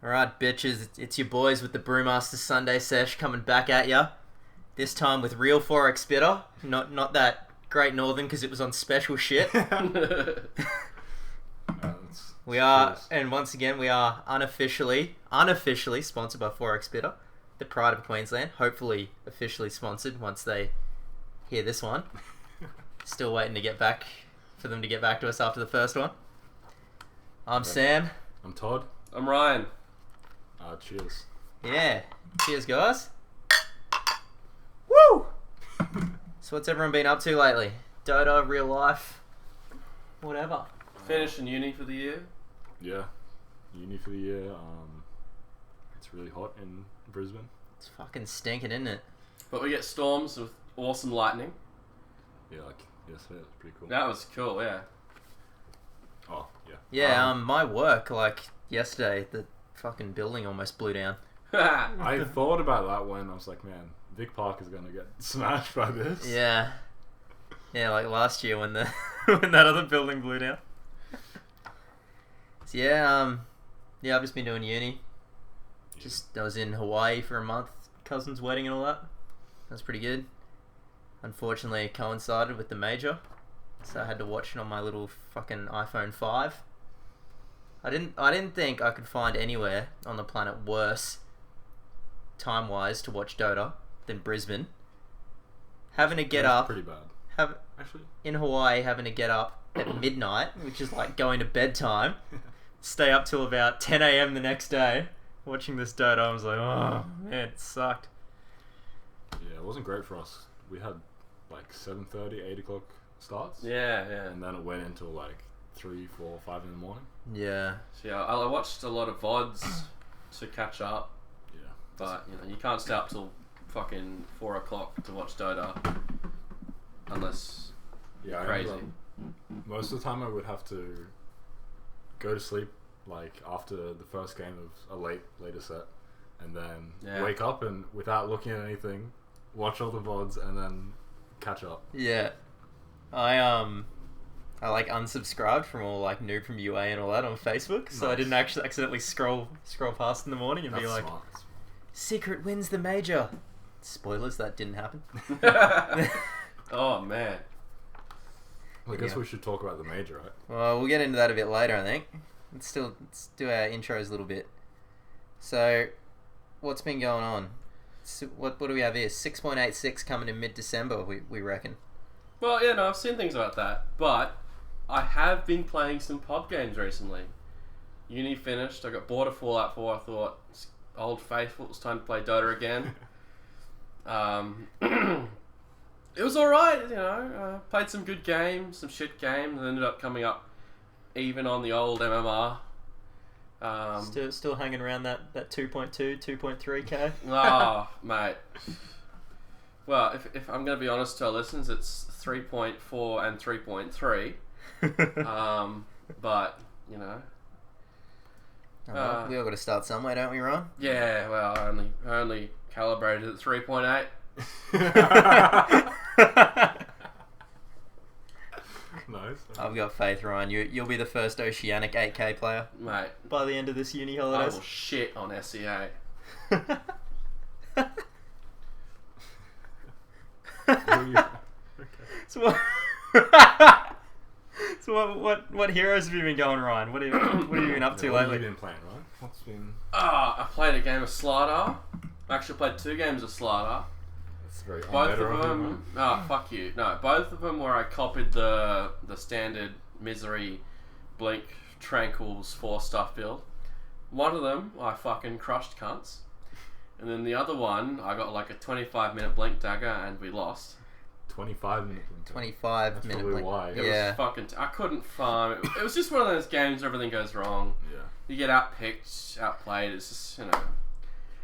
Alright, bitches, it's your boys with the Brewmaster Sunday Sesh coming back at ya. This time with real Forex bitter, not that Great Northern because it was on special shit. We are, and once again, we are unofficially sponsored by Forex Bitter, the pride of Queensland. Hopefully, officially sponsored once they hear this one. Still waiting to get back for them to get back to us after the first one. I'm Sam. I'm Todd. I'm Ryan. Cheers. Yeah, cheers, guys. Woo! So, what's everyone been up to lately? Dota, real life, whatever. Finishing uni for the year. Yeah, uni for the year. It's really hot in Brisbane. It's fucking stinking, isn't it? But we get storms with awesome lightning. Yeah, like yesterday, that was pretty cool. That was cool, yeah. Oh, yeah. Yeah, my work, like yesterday, the fucking building almost blew down. I thought about that when I was like, man, Vic Park is going to get smashed by this. Yeah. Yeah, like last year when the when that other building blew down. So yeah, I've just been doing uni. I was in Hawaii for a month, cousin's wedding and all that. That was pretty good. Unfortunately, it coincided with the major, so I had to watch it on my little fucking iPhone 5. I didn't think I could find anywhere on the planet worse, time-wise, to watch Dota than Brisbane. Having to get up, pretty bad. Actually, in Hawaii, having to get up at midnight, which is like going to bedtime, stay up till about 10 a.m. the next day, watching this Dota. I was like, oh man, it sucked. Yeah, it wasn't great for us. We had like 7:30, 8 o'clock starts. Yeah. And then it went until like 3, 4, 5 in the morning. Yeah. So yeah, I watched a lot of VODs to catch up. Yeah. But, you can't stay up till fucking 4 o'clock to watch Dota. Unless Yeah, crazy. Most of the time I would have to go to sleep like after the first game of a later set, and then wake up and without looking at anything, watch all the VODs and then catch up. Yeah. I like unsubscribed from all like Noob from UA and all that on Facebook, so I didn't actually accidentally scroll past in the morning and That's be like, smart. Secret wins the major. Spoilers, that didn't happen. Oh man. Well, I guess we should talk about the major, right? Well, we'll get into that a bit later, I think. Let's do our intros a little bit. So, what's been going on? So what do we have here? 6.86 coming in mid-December, we reckon. Well, yeah, no, I've seen things about that, but I have been playing some pub games recently. Uni finished, I got bored of Fallout 4, I thought, it's old faithful, it's time to play Dota again. It was alright, played some good games, some shit games, and ended up coming up even on the old MMR. Still hanging around that 2.2, 2.3k? Oh, mate. Well, if I'm going to be honest to our listeners, it's 3.4 and 3.3. But, we all got to start somewhere, don't we, Ron? Yeah, well, I only calibrated at 3.8. Nice. I've got faith, Ryan. You'll be the first Oceanic 8k player, Mate. by the end of this uni I holidays. will shit on SEA. So what heroes have you been going, Ryan? What have you been up to What lately? have you been playing, right? What's been... I played a game of Slider. I actually played 2 games of Slider. That's very Both unbetter of them... fuck you. No, both of them where I copied the standard Misery, Blink, Tranquils 4-stuff build. One of them, I fucking crushed cunts. And then the other one, I got like a 25-minute Blink dagger and we lost. 25 minutes. 25 minute probably blink. why. It Yeah. was fucking... I couldn't farm. It was just one of those games where everything goes wrong. Yeah. You get outpicked, outplayed. It's just,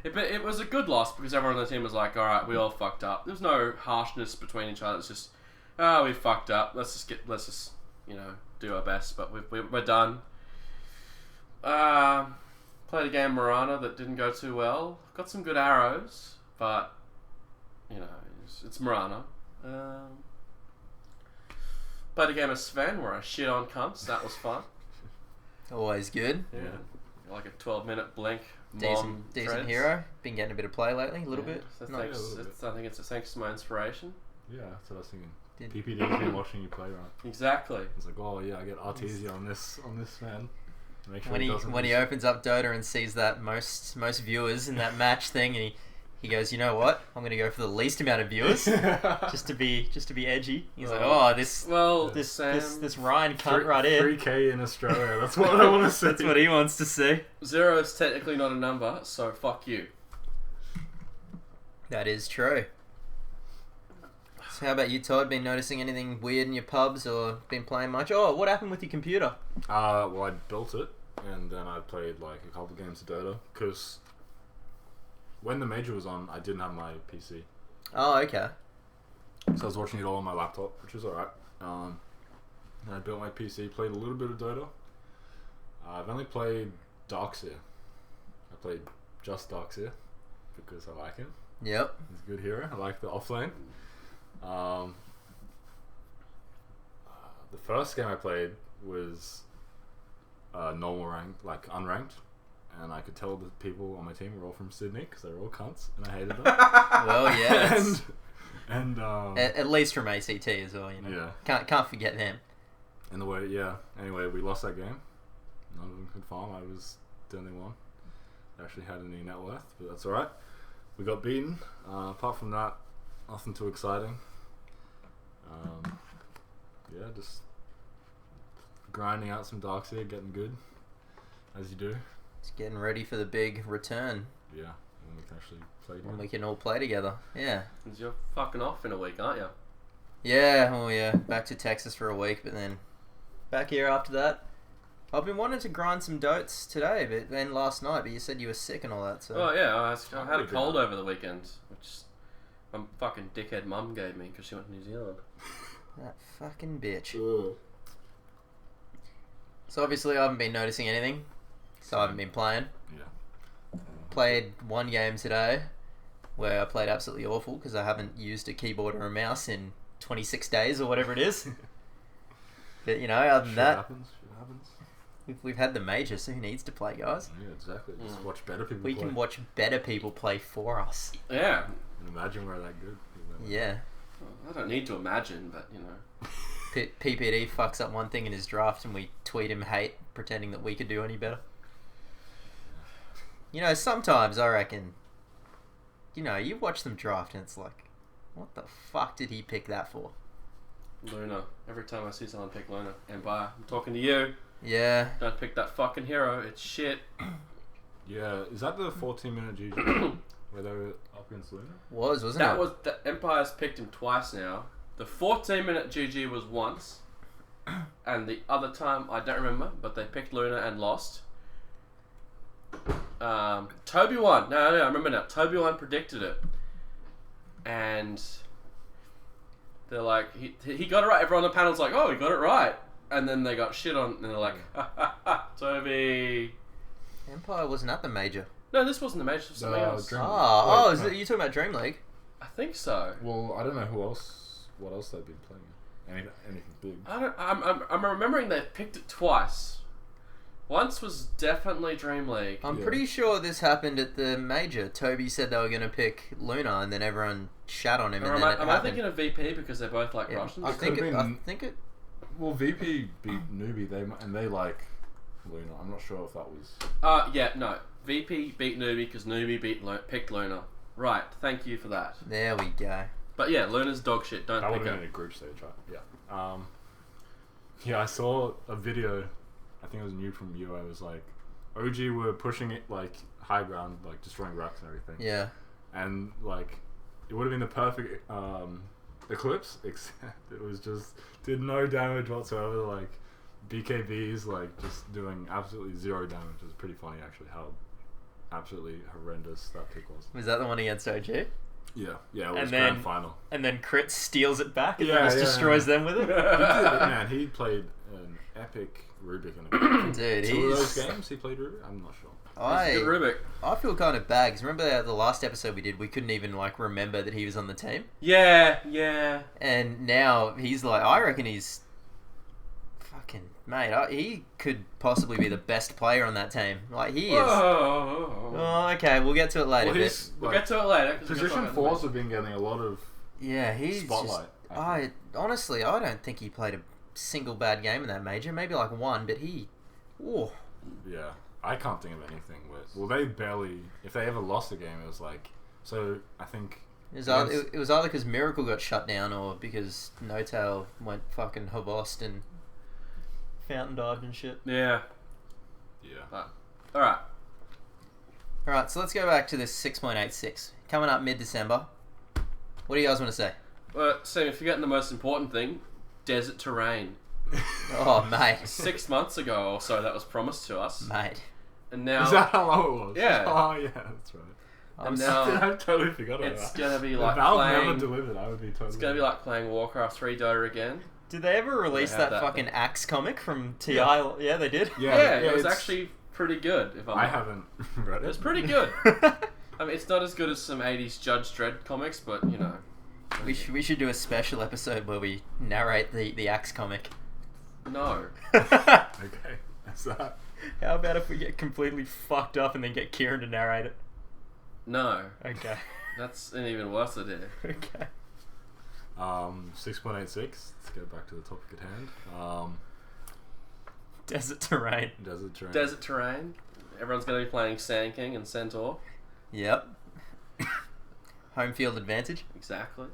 It was a good loss because everyone on the team was like, alright, we all fucked up. There's no harshness between each other. It's just, we fucked up. Let's just do our best. But we're done. Played a game of Marana that didn't go too well. Got some good arrows, but, it's Marana. Played a game of Sven where I shit on cunts. That was fun. Always good. Yeah. like a 12-minute blink. Decent threads. hero. Been getting a bit of play lately, a little bit. So Not- I think it's thanks to my inspiration. Yeah, that's what I was thinking. Did- PPD's been watching you play, right? Exactly. It's like, oh yeah, I get Artesia on this man. Make sure when he opens up Dota and sees that most viewers in that match thing, and he goes, you know what? I'm gonna go for the least amount of viewers, just to be edgy. He's like, oh, this Ryan cunt right here. 3K in Australia. That's what I want to see. That's what he wants to see. 0 is technically not a number, so fuck you. That is true. So how about you, Todd? Been noticing anything weird in your pubs or been playing much? Oh, what happened with your computer? Well, I built it, and then I played like a couple games of Dota, because when the major was on, I didn't have my PC. Oh, okay. So I was watching it all on my laptop, which was alright. And I built my PC, played a little bit of Dota. I've only played Darkseer. I played just Darkseer, because I like him. Yep. He's a good hero. I like the offlane. The first game I played was normal rank, like unranked, and I could tell the people on my team were all from Sydney because they were all cunts, and I hated them. Well, yeah. and at least from ACT as well, you know. Yeah. Can't forget them. And the way, yeah. Anyway, we lost that game. None of them could farm. I was the only one. I actually had any net worth, but that's alright. We got beaten. Apart from that, nothing too exciting. Yeah, just grinding out some Darkseer, getting good, as you do. Just getting ready for the big return. Yeah, when we can actually play together. When we can all play together. Yeah. Because you're fucking off in a week, aren't you? Yeah, oh yeah. Back to Texas for a week, but then back here after that. I've been wanting to grind some Dotes today, but then last night, but you said you were sick and all that, so... Oh yeah, I had a cold over the weekend, which my fucking dickhead mum gave me because she went to New Zealand. That fucking bitch. Ugh. So obviously I haven't been noticing anything, so I haven't been playing. Yeah. Played one game today where I played absolutely awful because I haven't used a keyboard or a mouse in 26 days or whatever it is. But you know, other than that, Shit happens. we've had the major, so who needs to play, guys? Yeah, exactly. Just watch better people We play. can watch better people play for us. Yeah. And imagine we're that good. Yeah. I don't need to imagine, but you know. PPD fucks up one thing in his draft and we tweet him hate, pretending that we could do any better. You know, sometimes I reckon, you know, you watch them draft and it's like, what the fuck did he pick that for? Luna. Every time I see someone pick Luna. Empire, I'm talking to you. Yeah. Don't pick that fucking hero. It's shit. Yeah, is that the 14-minute GG where they were up against Luna? Wasn't That it? was the Empire's picked him twice now. The 14-minute GG was once, and the other time I don't remember, but they picked Luna and lost. Toby won. No, I remember now. Toby won predicted it, and they're like, he got it right. Everyone on the panel's like, oh, he got it right, and then they got shit on, and they're like, ha ha ha, Toby. Empire wasn't at the major. No, this wasn't the match. It was something else. Dream Oh, League. are you talking about Dream League? I think so. Well, I don't know what else they've been playing. Anything big. I'm remembering they picked it twice. Once was definitely Dream League. I'm pretty sure this happened at the major. Toby said they were going to pick Luna, and then everyone shat on him. Or and then am I thinking of VP because they're both like Yeah, Russians? I think could've it. Well, VP beat Newbie, they like Luna. I'm not sure if that was. Yeah, no. VP beat Newbie because Newbie picked Luna. Right, thank you for that. There we go. But yeah, Luna's dog shit. Don't That would pick have been her. in a group stage, right? Yeah. Yeah, I saw a video. I think it was new from you. I was like, OG were pushing it like high ground, like destroying racks and everything. Yeah. And like, it would have been the perfect Eclipse, except it was just did no damage whatsoever. Like, BKBs like just doing absolutely zero damage. It was pretty funny actually how absolutely horrendous that pick was. Was that the one against OG? Yeah, it was And grand then- final. And then Crit steals it back and Yeah, just yeah, destroys yeah. them with it? Man, he played an epic Rubik in a Dude, Two of those he's... games he played Rubik? I'm not sure. It's good Rubik. I feel kind of bad, 'cause remember the last episode we did, we couldn't even like remember that he was on the team? Yeah. And now he's like, I reckon he's fucking mate, he could possibly be the best player on that team. Like he is. Oh, okay, we'll get to it later. We'll get to it later. Position 4s have been getting a lot of he's spotlight. Honestly, I don't think he played a single bad game in that major. Maybe like one, but he. Oh. Yeah, I can't think of anything. Well, they barely. If they ever lost a game, it was like. So I think. It was either because Miracle got shut down or because No Tail went fucking hobossed and fountain dived and shit. Yeah. Yeah. Alright, so let's go back to this 6.86. Coming up mid-December. What do you guys want to say? Well, Sam, you're forgetting the most important thing. Desert terrain. Oh, mate. 6 months ago or so that was promised to us. Mate. And now... Is that how long it was? Yeah. Oh, yeah, that's right. And now... I totally forgot about that. It's going to be like Valve playing... never delivered, I would be totally... It's going to be like playing Warcraft 3 Dota again. Did they ever release that fucking Axe comic from TI? Yeah, they did? Yeah, it was actually pretty good. I haven't read it. It was pretty good. I mean, it's not as good as some 80s Judge Dredd comics, but, you know. We should do a special episode where we narrate the Axe comic. No. Okay, that's that. How about if we get completely fucked up and then get Kieran to narrate it? No. Okay. That's an even worse idea. Okay. 6.86. Let's get back to the topic at hand. Desert terrain. Desert terrain. Everyone's going to be playing Sand King and Centaur. Yep. Home field advantage. Exactly.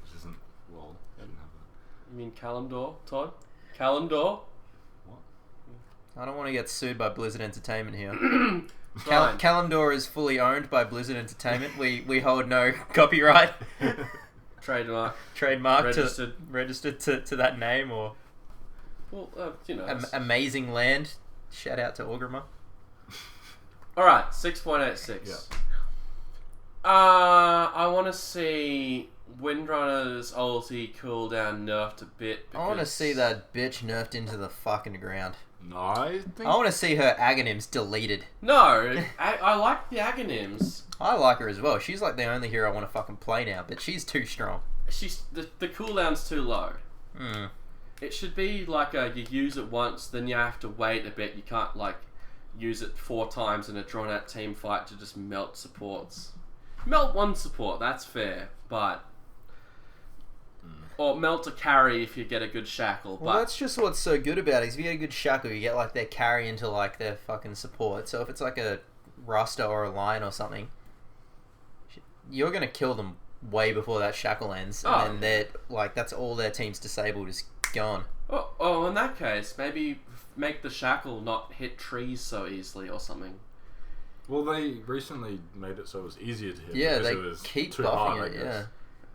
Which isn't... Well, I didn't have that. You mean Kalimdor, Todd? Kalimdor? What? I don't want to get sued by Blizzard Entertainment here. Fine. Kalimdor is fully owned by Blizzard Entertainment. We hold no copyright. Trademark. Registered to that name or... Well, you know. Amazing land. Shout out to Orgrimmar. Alright, 6.86. Yeah. I want to see Windrunner's ulti cooldown nerfed a bit. I want to see that bitch nerfed into the fucking ground. No, I think... I want to see her Aghanims deleted. No, I like the Aghanims. I like her as well. She's like the only hero I want to fucking play now, but she's too strong. She's the cooldown's too low. Hmm. It should be like you use it once, then you have to wait a bit. You can't like use it 4 times in a drawn-out team fight to just melt supports. Melt one support, that's fair, but... Or melt a carry if you get a good shackle, Well, but... that's just what's so good about it, is if you get a good shackle, you get like their carry into like their fucking support. So if it's like a Rasta or a Lion or something, you're going to kill them way before that shackle ends, and then they're like, that's all their team's disabled, is gone. Oh, in that case, maybe make the shackle not hit trees so easily or something. Well, they recently made it so it was easier to hit. Yeah, because they it was keep too buffing hard, it, yeah.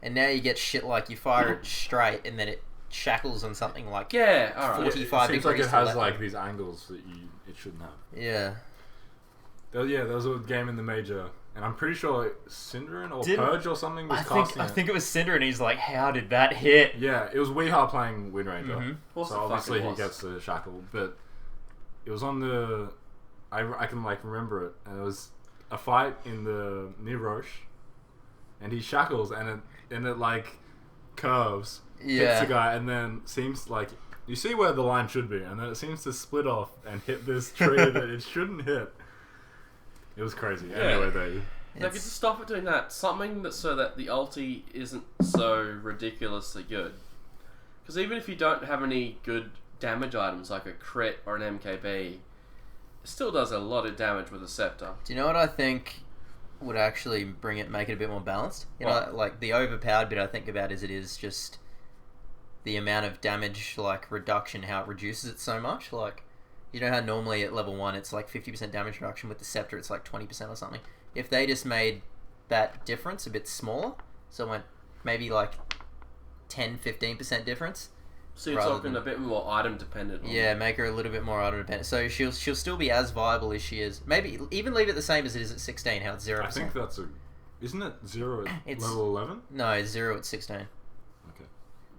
And now you get shit like you fire it straight and then it shackles on something like Yeah, alright. 45 it seems degrees like it has to like left. these angles that it shouldn't have. Yeah. There was a game in the major, and I'm pretty sure Synderen or Purge or something was casting I think it was Cinder, and he's like, how did that hit? Yeah, it was Weehaw playing Wind Ranger. Mm-hmm. So obviously he gets the shackle, but it was on the... I can like remember it, and it was a fight in the near Roche, and he shackles, and it like curves, hits the guy, and then seems like you see where the line should be, and then it seems to split off and hit this tree that it shouldn't hit. It was crazy. Yeah. Anyway, They could just stop it doing that. Something that so that the ulti isn't so ridiculously good. Because even if you don't have any good damage items like a crit or an MKB, it still does a lot of damage with a scepter. Do you know what I think would actually make it a bit more balanced? You know, like the overpowered bit I think about is it is just the amount of damage like reduction, how it reduces it so much. Like, you know how normally at level 1 it's like 50% damage reduction, with the scepter it's like 20% or something. If they just made that difference a bit smaller, so it went maybe like 10-15% difference. So you're talking a bit more item dependent. Yeah, make her a little bit more item dependent. So she'll still be as viable as she is. Maybe even leave it the same as it is at 16, how it's 0%. I think that's isn't it 0 at level 11? No, it's 0 at 16. Okay.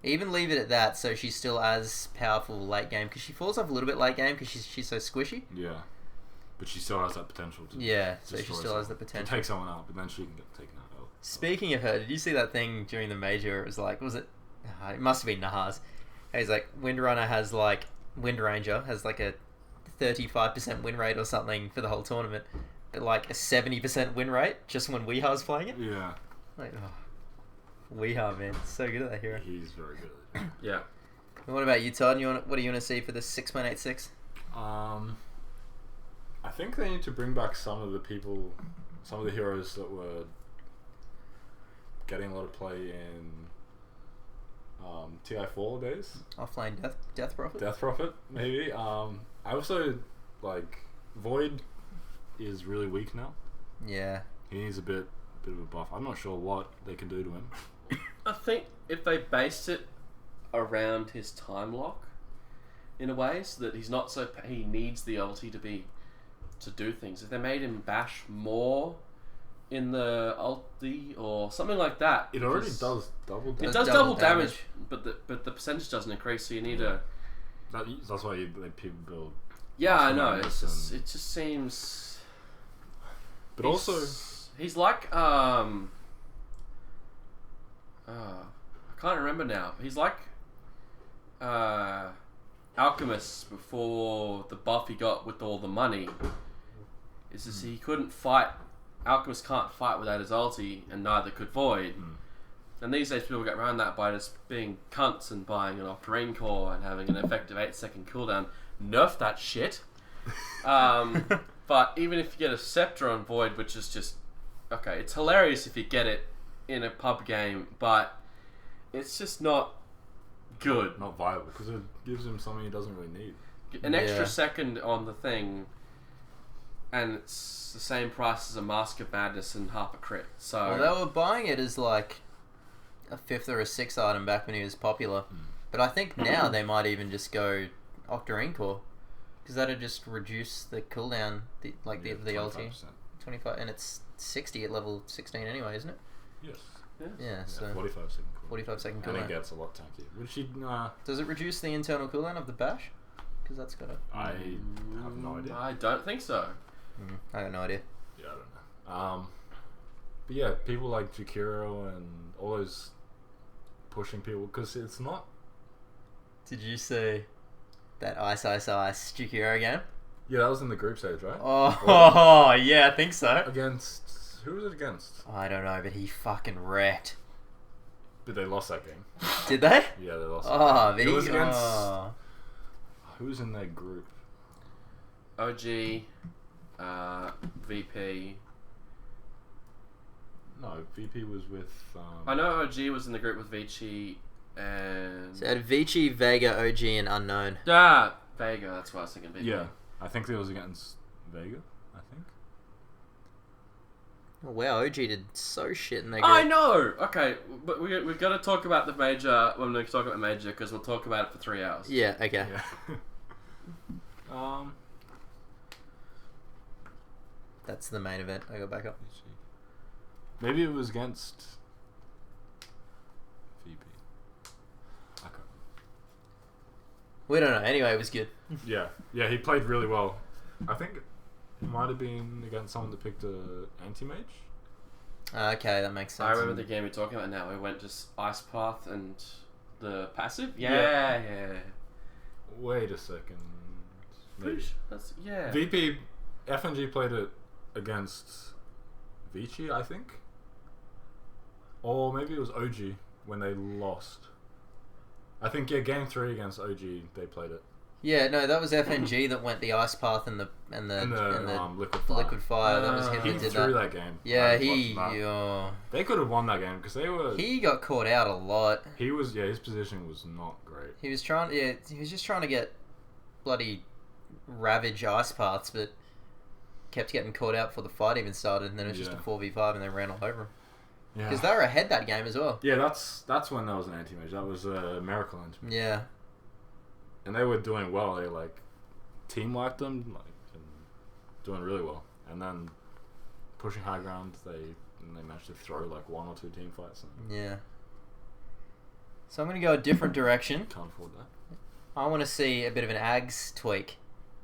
Even leave it at that, so she's still as powerful late game, because she falls off a little bit late game because she's so squishy. Yeah, but she still has that potential to. Yeah, so she still has the potential to take someone out, but then she can get taken out. Speaking of her, did you see that thing during the major? It was like, it must have been Nahaz. He's like, Windranger has like a 35% win rate or something for the whole tournament, but like a 70% win rate just when Weeha's playing it. Yeah. Like, oh, Weeha, man, so good at that hero. He's very good. Yeah. And what about you, Todd? What do you want to see for the 6.86? I think they need to bring back some of the heroes that were getting a lot of play in TI4 days. Offlane Death Prophet? Death Prophet, maybe. I also, like, Void is really weak now. Yeah. He needs a bit of a buff. I'm not sure what they can do to him. I think if they based it around his time lock, in a way, so that he's not so... He needs the ulti to do things. If they made him bash more in the ulti or something like that... It already does double damage. It does double damage, but the percentage doesn't increase, so you need a... That's why people build... Yeah, I know. It just seems... But also... He's like... I can't remember now. He's like... Alchemist before the buff he got with all the money. It's just he couldn't fight. Alchemist can't fight without his ulti, and neither could Void. And these days people get around that by just being cunts and buying an Octarine core and having an effective 8-second cooldown. Nerf that shit. But even if you get a Scepter on Void, which is just... Okay, it's hilarious if you get it in a pub game, but it's just not good. Not viable, because it gives him something he doesn't really need. An extra second on the thing, and it's the same price as a Mask of Madness and half a crit. So well, they were buying it as like a 5th or a 6th item back when he was popular. But I think now they might even just go Octarine Core, because that'd just reduce the cooldown, the ulti. 25, and it's 60 at level 16 anyway, isn't it? Yes. Yeah, so 45 second cooldown. 45 second cooldown. And it gets a lot tankier. Which he... Does it reduce the internal cooldown of the bash? Because that's got a... I have no idea. I don't think so. I got no idea. Yeah, I don't know. But yeah, people like Jakiro and all those pushing people, because it's not... Did you see that Ice Jakiro game? Yeah, that was in the group stage, right? Oh, yeah, I think so. Against... Who was it against? I don't know, but he fucking wrecked. But they lost that game. Did they? Yeah, they lost that game. It was against... Who was in their group? OG, VP. No, VP was with... I know OG was in the group with Vici and... So it had Vici, Vega, OG, and Unknown. Vega, that's what I was thinking. VP. Yeah, I think it was against Vega, I think. Oh, wow, OG did so shit in that group. I know! Okay, but we've got to talk about the major when we talk about major, because we'll talk about it for 3 hours. Yeah, okay. Yeah. That's the main event. I go back up. Maybe it was against VP. I can't. We don't know. Anyway, it was good. Yeah, he played really well. I think it might have been against someone that picked a anti-mage. Okay, that makes sense. I remember the game we're talking about now. We went just Ice Path and the passive. Yeah. Wait a second. Maybe. Yeah. VP, FNG played it against Vici, I think. Or maybe it was OG when they lost. I think, yeah, game 3 against OG, they played it. Yeah, no, that was FNG that went the Ice Path and the Liquid Fire. Liquid Fire. That was him He that did threw that. that game. Yeah, They could have won that game because they were... He got caught out a lot. His position was not great. He was just trying to get bloody Ravage Ice Paths, but kept getting caught out before the fight even started, and then it was just a 4v5 and they ran all over him. Yeah. Because they were ahead that game as well. Yeah, that's when that was an anti-mage. That was a Miracle anti-mage. Yeah. And they were doing well. They team wiped them, and doing really well. And then pushing high ground, they managed to throw 1 or 2 team fights. Yeah. So I'm gonna go a different direction. Can't afford that. I want to see a bit of an Ags tweak.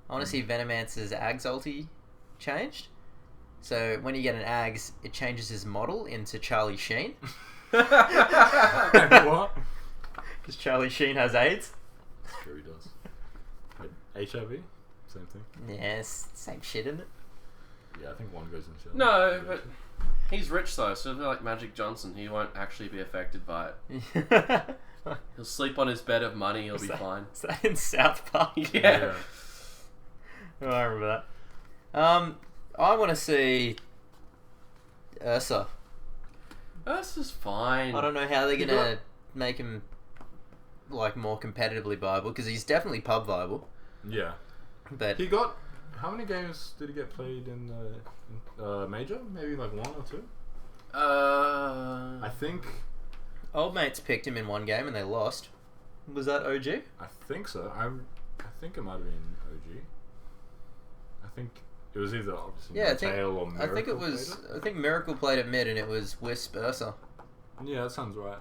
I want to see Venomancer's Ags ulti changed. So when you get an Ags, it changes his model into Charlie Sheen. What? Because Charlie Sheen has AIDS. Sure he does. Wait, HIV? Same thing? Yeah, it's same shit, isn't it? Yeah, I think one goes into the No, other. but he's rich though, so like Magic Johnson, he won't actually be affected by it. He'll sleep on his bed of money, he'll be fine. Is that in South Park? Yeah. Oh, I remember that. I want to see Ursa. Ursa's fine. I don't know how they're gonna make him like more competitively viable because he's definitely pub viable. Yeah. But He got... How many games did he get played in the Major? Maybe like 1 or 2? I think... old mates picked him in one game and they lost. Was that OG? I think so. I think it might have been OG. I think it was either obviously Tail or Miracle. I think it was. I think Miracle played at mid and it was Wisp Ursa. Yeah, that sounds right.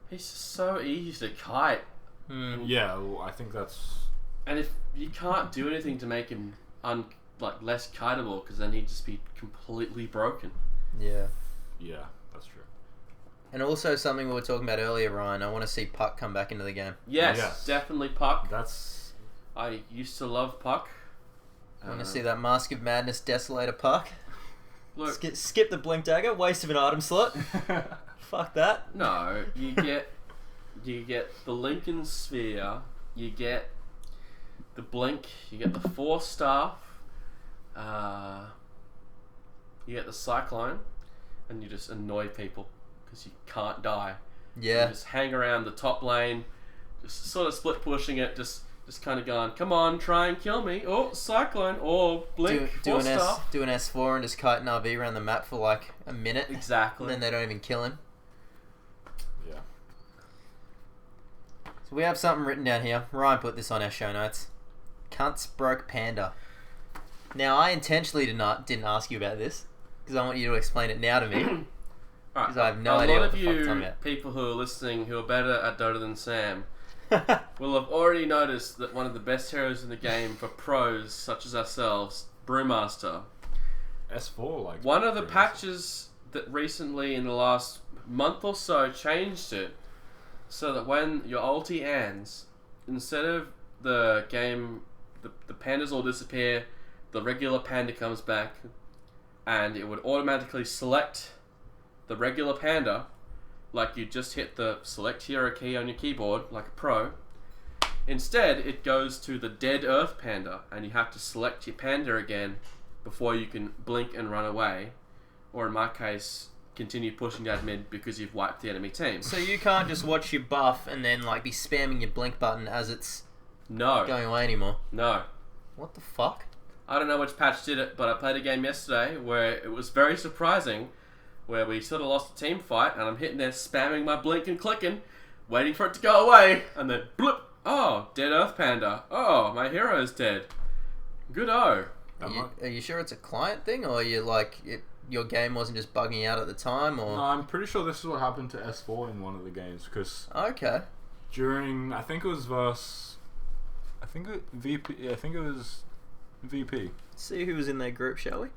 He's so easy to kite. Yeah, well, I think that's... And if you can't do anything to make him less kiteable, because then he'd just be completely broken. Yeah. Yeah, that's true. And also something we were talking about earlier, Ryan. I want to see Puck come back into the game. Yes. Definitely Puck. That's... I used to love Puck. I want to see that Mask of Madness Desolator Puck. Look, Skip the Blink Dagger. Waste of an item slot. Fuck that. no, you get the Lincoln Sphere. You get the Blink. You get the Force Staff. You get the Cyclone, and you just annoy people because you can't die. Yeah. You just hang around the top lane, just sort of split pushing it, just kind of going, come on, try and kill me. Oh, Cyclone, or Blink, do Force an Staff. do an S4 and just kite an RV around the map for like a minute. Exactly. And then they don't even kill him. Yeah. So we have something written down here. Ryan put this on our show notes. Cunts broke panda. Now I intentionally didn't ask you about this because I want you to explain it now to me. Because I have no idea what the fuck you're talking about. People who are listening who are better at Dota than Sam will have already noticed that one of the best heroes in the game for pros such as ourselves, Brewmaster. S4, like... One of the patches that recently in the last month or so changed it so that when your ulti ends, instead of the game, the pandas all disappear, the regular panda comes back, and it would automatically select the regular panda, like you just hit the select hero key on your keyboard, like a pro. Instead, it goes to the dead earth panda, and you have to select your panda again before you can blink and run away, or in my case, continue pushing that mid because you've wiped the enemy team. So you can't just watch your buff and then like be spamming your blink button as it's going away anymore. No. What the fuck? I don't know which patch did it, but I played a game yesterday where it was very surprising, where we sort of lost a team fight, and I'm hitting there spamming my blink and clicking, waiting for it to go away, and then bloop, oh, dead earth panda, oh, my hero's dead. Good-o. Are you sure it's a client thing, or you your game wasn't just bugging out at the time, or? No, I'm pretty sure this is what happened to S4 in one of the games, because during, I think it was versus, I think it was VP. See who was in their group, shall we?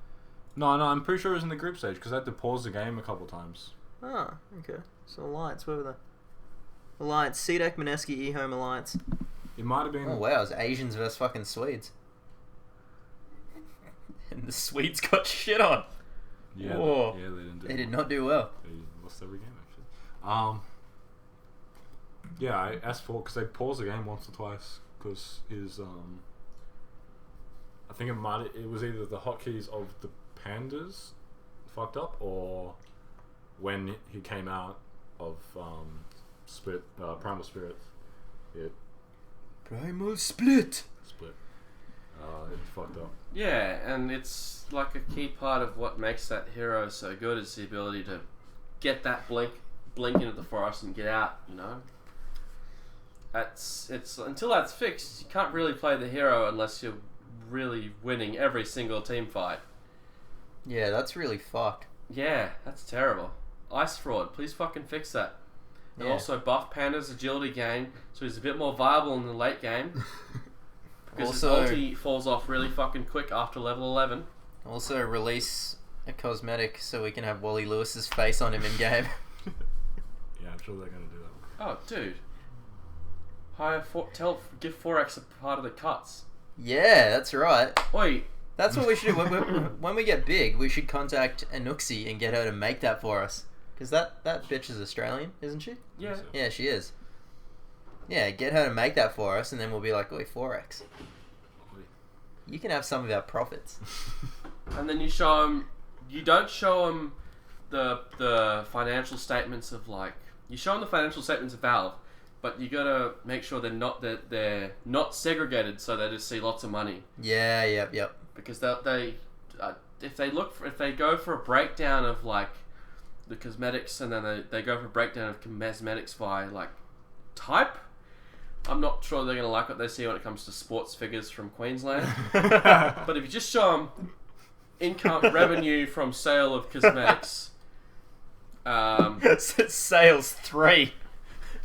No, I'm pretty sure it was in the group stage because I had to pause the game a couple times. Ah, okay. So Alliance, where were they? Alliance, Cedek, Mineski, eHome Alliance. It might have been... Oh wow, it was Asians versus fucking Swedes. And the Swedes got shit on. Yeah, Whoa. they did not do well. They lost every game, actually. Yeah, S4, because they paused the game once or twice because his... I think it was either the hotkeys of the pandas fucked up, or when he came out of Primal Spirit, it Split. It fucked up. Yeah, and it's like a key part of what makes that hero so good is the ability to get that blink into the forest and get out, you know? It's until that's fixed, you can't really play the hero unless you're really winning every single team fight. Yeah, that's really fucked. Yeah, that's terrible. Ice Fraud, please fucking fix that. And also buff Panda's agility gain so he's a bit more viable in the late game. Because his ulti falls off really fucking quick after level 11. Also release a cosmetic so we can have Wally Lewis's face on him in game. Yeah, I'm sure they're going to do that. Oh, dude. Give Forex a part of the cuts. Yeah, that's right. Oi. That's what we should do. When we get big, we should contact Anuxi and get her to make that for us. Because that bitch is Australian, isn't she? Yeah. Yeah, she is. Yeah, get her to make that for us, and then we'll be like, oi, Forex. You can have some of our profits. And then you show them... You don't show them the financial statements of, like... You show them the financial statements of Valve, but you gotta make sure they're not segregated, so they just see lots of money. Yeah, yep. Because if they go for a breakdown of like the cosmetics, and then they go for a breakdown of cosmetics by like type, I'm not sure they're gonna like what they see when it comes to sports figures from Queensland. But if you just show them income revenue from sale of cosmetics, sales 3.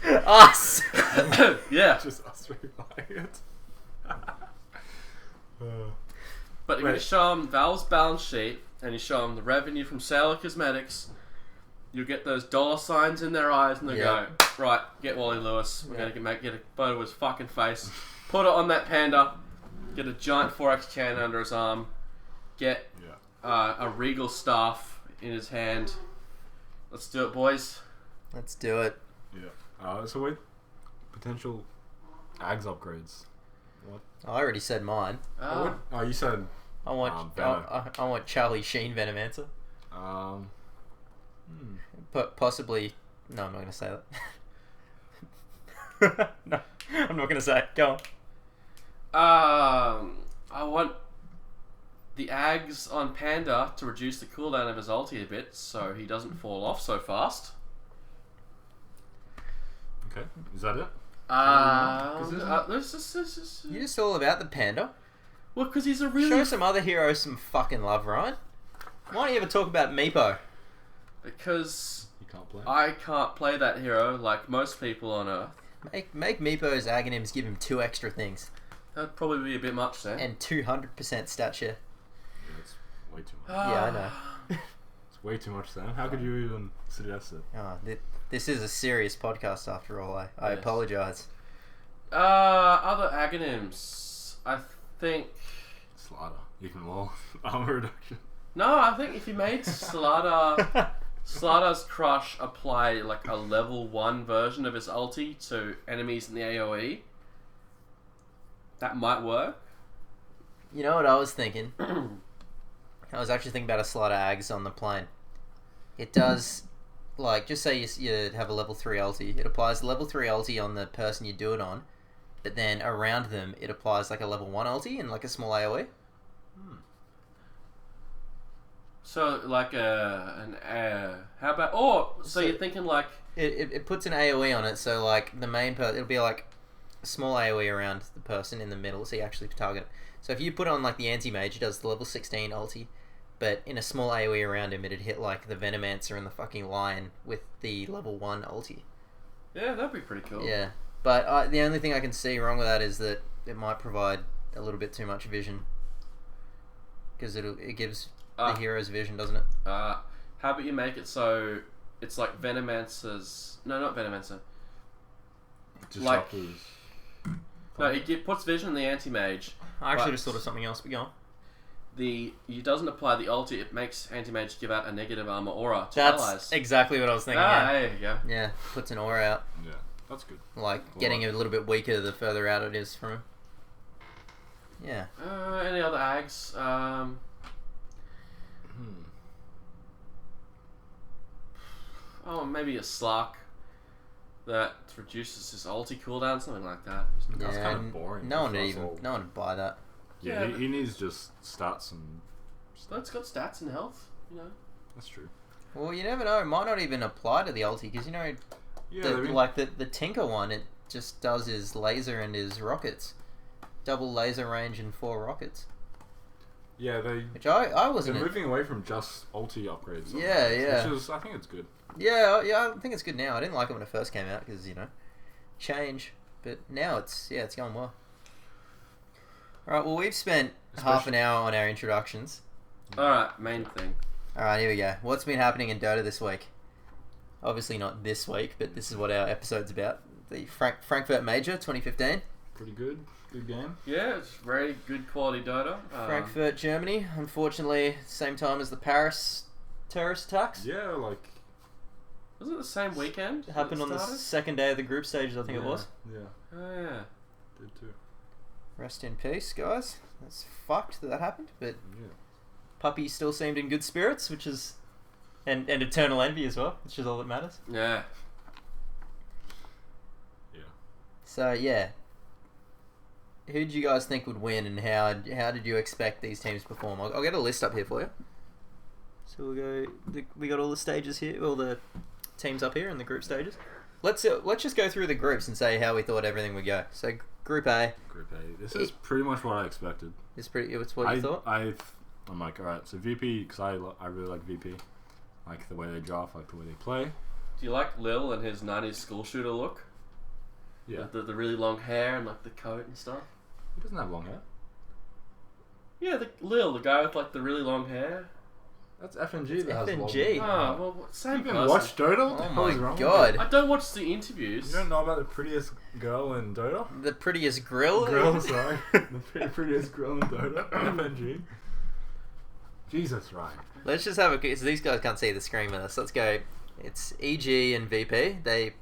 Us. Yeah. Just us three buying it. But if you show them Valve's balance sheet and you show them the revenue from sale of cosmetics, you'll get those dollar signs in their eyes, and they go, right, get Wally Lewis. We're going to get a photo of his fucking face, put it on that panda, get a giant 4X can under his arm, get a Regal staff in his hand. Let's do it, boys. Let's do it. Yeah. So wait, potential Ags upgrades. What? I already said mine. Oh, you said. I want I want Charlie Sheen Venomancer. But possibly, no, I'm not gonna say that. No, I'm not gonna say it. Go on. I want the Ags on Panda to reduce the cooldown of his ulti a bit, so he doesn't fall off so fast. Okay, is that it? You're just all about the panda. Well, because he's a really... Show some other heroes some fucking love, Ryan. Why don't you ever talk about Meepo? Because you can't play. I can't play that hero like most people on Earth. Make Meepo's Aghanims give him 2 extra things. That'd probably be a bit much, Sam. And 200% stat share. Yeah, that's way too much. Yeah, I know. It's way too much, Sam. How could you even suggest it? This is a serious podcast after all. I apologise. Other Aghanims. I think... Slaughter. Even more armor reduction. No, I think if you made Slaughter's Crush apply like a level 1 version of his ulti to enemies in the AoE, that might work. You know what I was thinking? I was actually thinking about a Slaughter Ags on the plane. It does, like, just say you have a level 3 ulti. It applies the level 3 ulti on the person you do it on, but then around them it applies like a level 1 ulti and like a small AoE. So like how about so you're thinking like it puts an AoE on it, so like the main it'll be like a small AoE around the person in the middle, so you actually target it. So if you put on like the anti-mage, it does the level 16 ulti, but in a small AoE around him, it'd hit like the Venomancer and the fucking Lion with the level 1 ulti. Yeah, that'd be pretty cool. Yeah, but the only thing I can see wrong with that is that it might provide a little bit too much vision, because it gives the hero's vision, doesn't it? How about you make it so it's like Venomancer's... No, not Venomancer. Disruptors. No, it puts vision in the anti-mage. I actually just thought of something else, but go on. It doesn't apply the ulti, it makes anti-mage give out a negative armor aura to That's allies. exactly what I was thinking. There you go. Yeah, puts an aura out. Yeah, that's good. Like, getting a little bit weaker the further out it is from him. Yeah. Any other Ags? Oh, maybe a Slark that reduces his ulti cooldown, something like that. That's kind of boring. No one would buy that. Yeah, he needs just stats and... But it's got stats and health, you know. That's true. Well, you never know. It might not even apply to the ulti, because, you know, the Tinker one, it just does his laser and his rockets. Double laser range and 4 rockets. Yeah, which I wasn't... They're moving away from just ulti upgrades. Yeah. Which is, I think it's good. Yeah, I think it's good now. I didn't like it when it first came out, because, you know, change. But now it's going well. Alright, well, we've spent half an hour on our introductions. Alright, main thing. Alright, here we go. What's been happening in Dota this week? Obviously not this week, but this is what our episode's about. the Frankfurt Major 2015. Pretty good. Good game. Yeah, it's very good quality Dota. Frankfurt, Germany. Unfortunately, same time as the Paris terrorist attacks. Yeah, like... Was it the same weekend? It happened on the second day of the group stages, I think it was. Yeah. Oh, yeah. Did too. Rest in peace, guys. That's fucked that happened, but Yeah. Puppy still seemed in good spirits, which is... And eternal envy as well, which is all that matters. Yeah. Yeah. So, yeah. Who do you guys think would win, and how did you expect these teams to perform? I'll get a list up here for you. So we'll go... We got all the stages here, all the teams up here in the group stages. Let's just go through the groups and say how we thought everything would go. So, Group A. Group A. This is pretty much what I expected. It's what you thought? I'm like, alright, so VP, because I really like VP. Like the way they draft, like the way they play. Do you like Lil and his 90s school shooter look? Yeah. The really long hair and like the coat and stuff? He doesn't have long hair. Yeah, Lil, the guy with like the really long hair. That's FNG that has long FNG. hair. Oh, well, same You can person. watch Dota? What the Oh hell is my wrong god. I don't watch the interviews. You don't know about the prettiest girl in Dota? The prettiest grill? Sorry. The prettiest girl in Dota? FNG. Jesus, Ryan. Let's just have a... So these guys can't see the screen with us. Let's go. It's EG and VP. They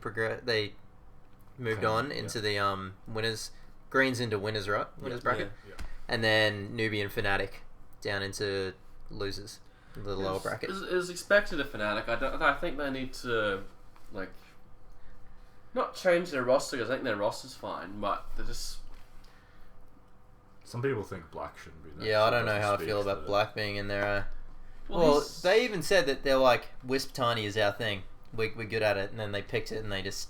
moved on into the winners... Greens into winners, right? Winners bracket. Yeah. And then Newbie and Fnatic down into losers. The lower bracket. It was expected of Fnatic. I think they need to, like, not change their roster because I think their roster's fine, but they're just... Some people think Black shouldn't be there. Yeah, I don't know how I feel about Black being in there. Well, they even said that they're like, Wisp Tiny is our thing. We're good at it. And then they picked it and they just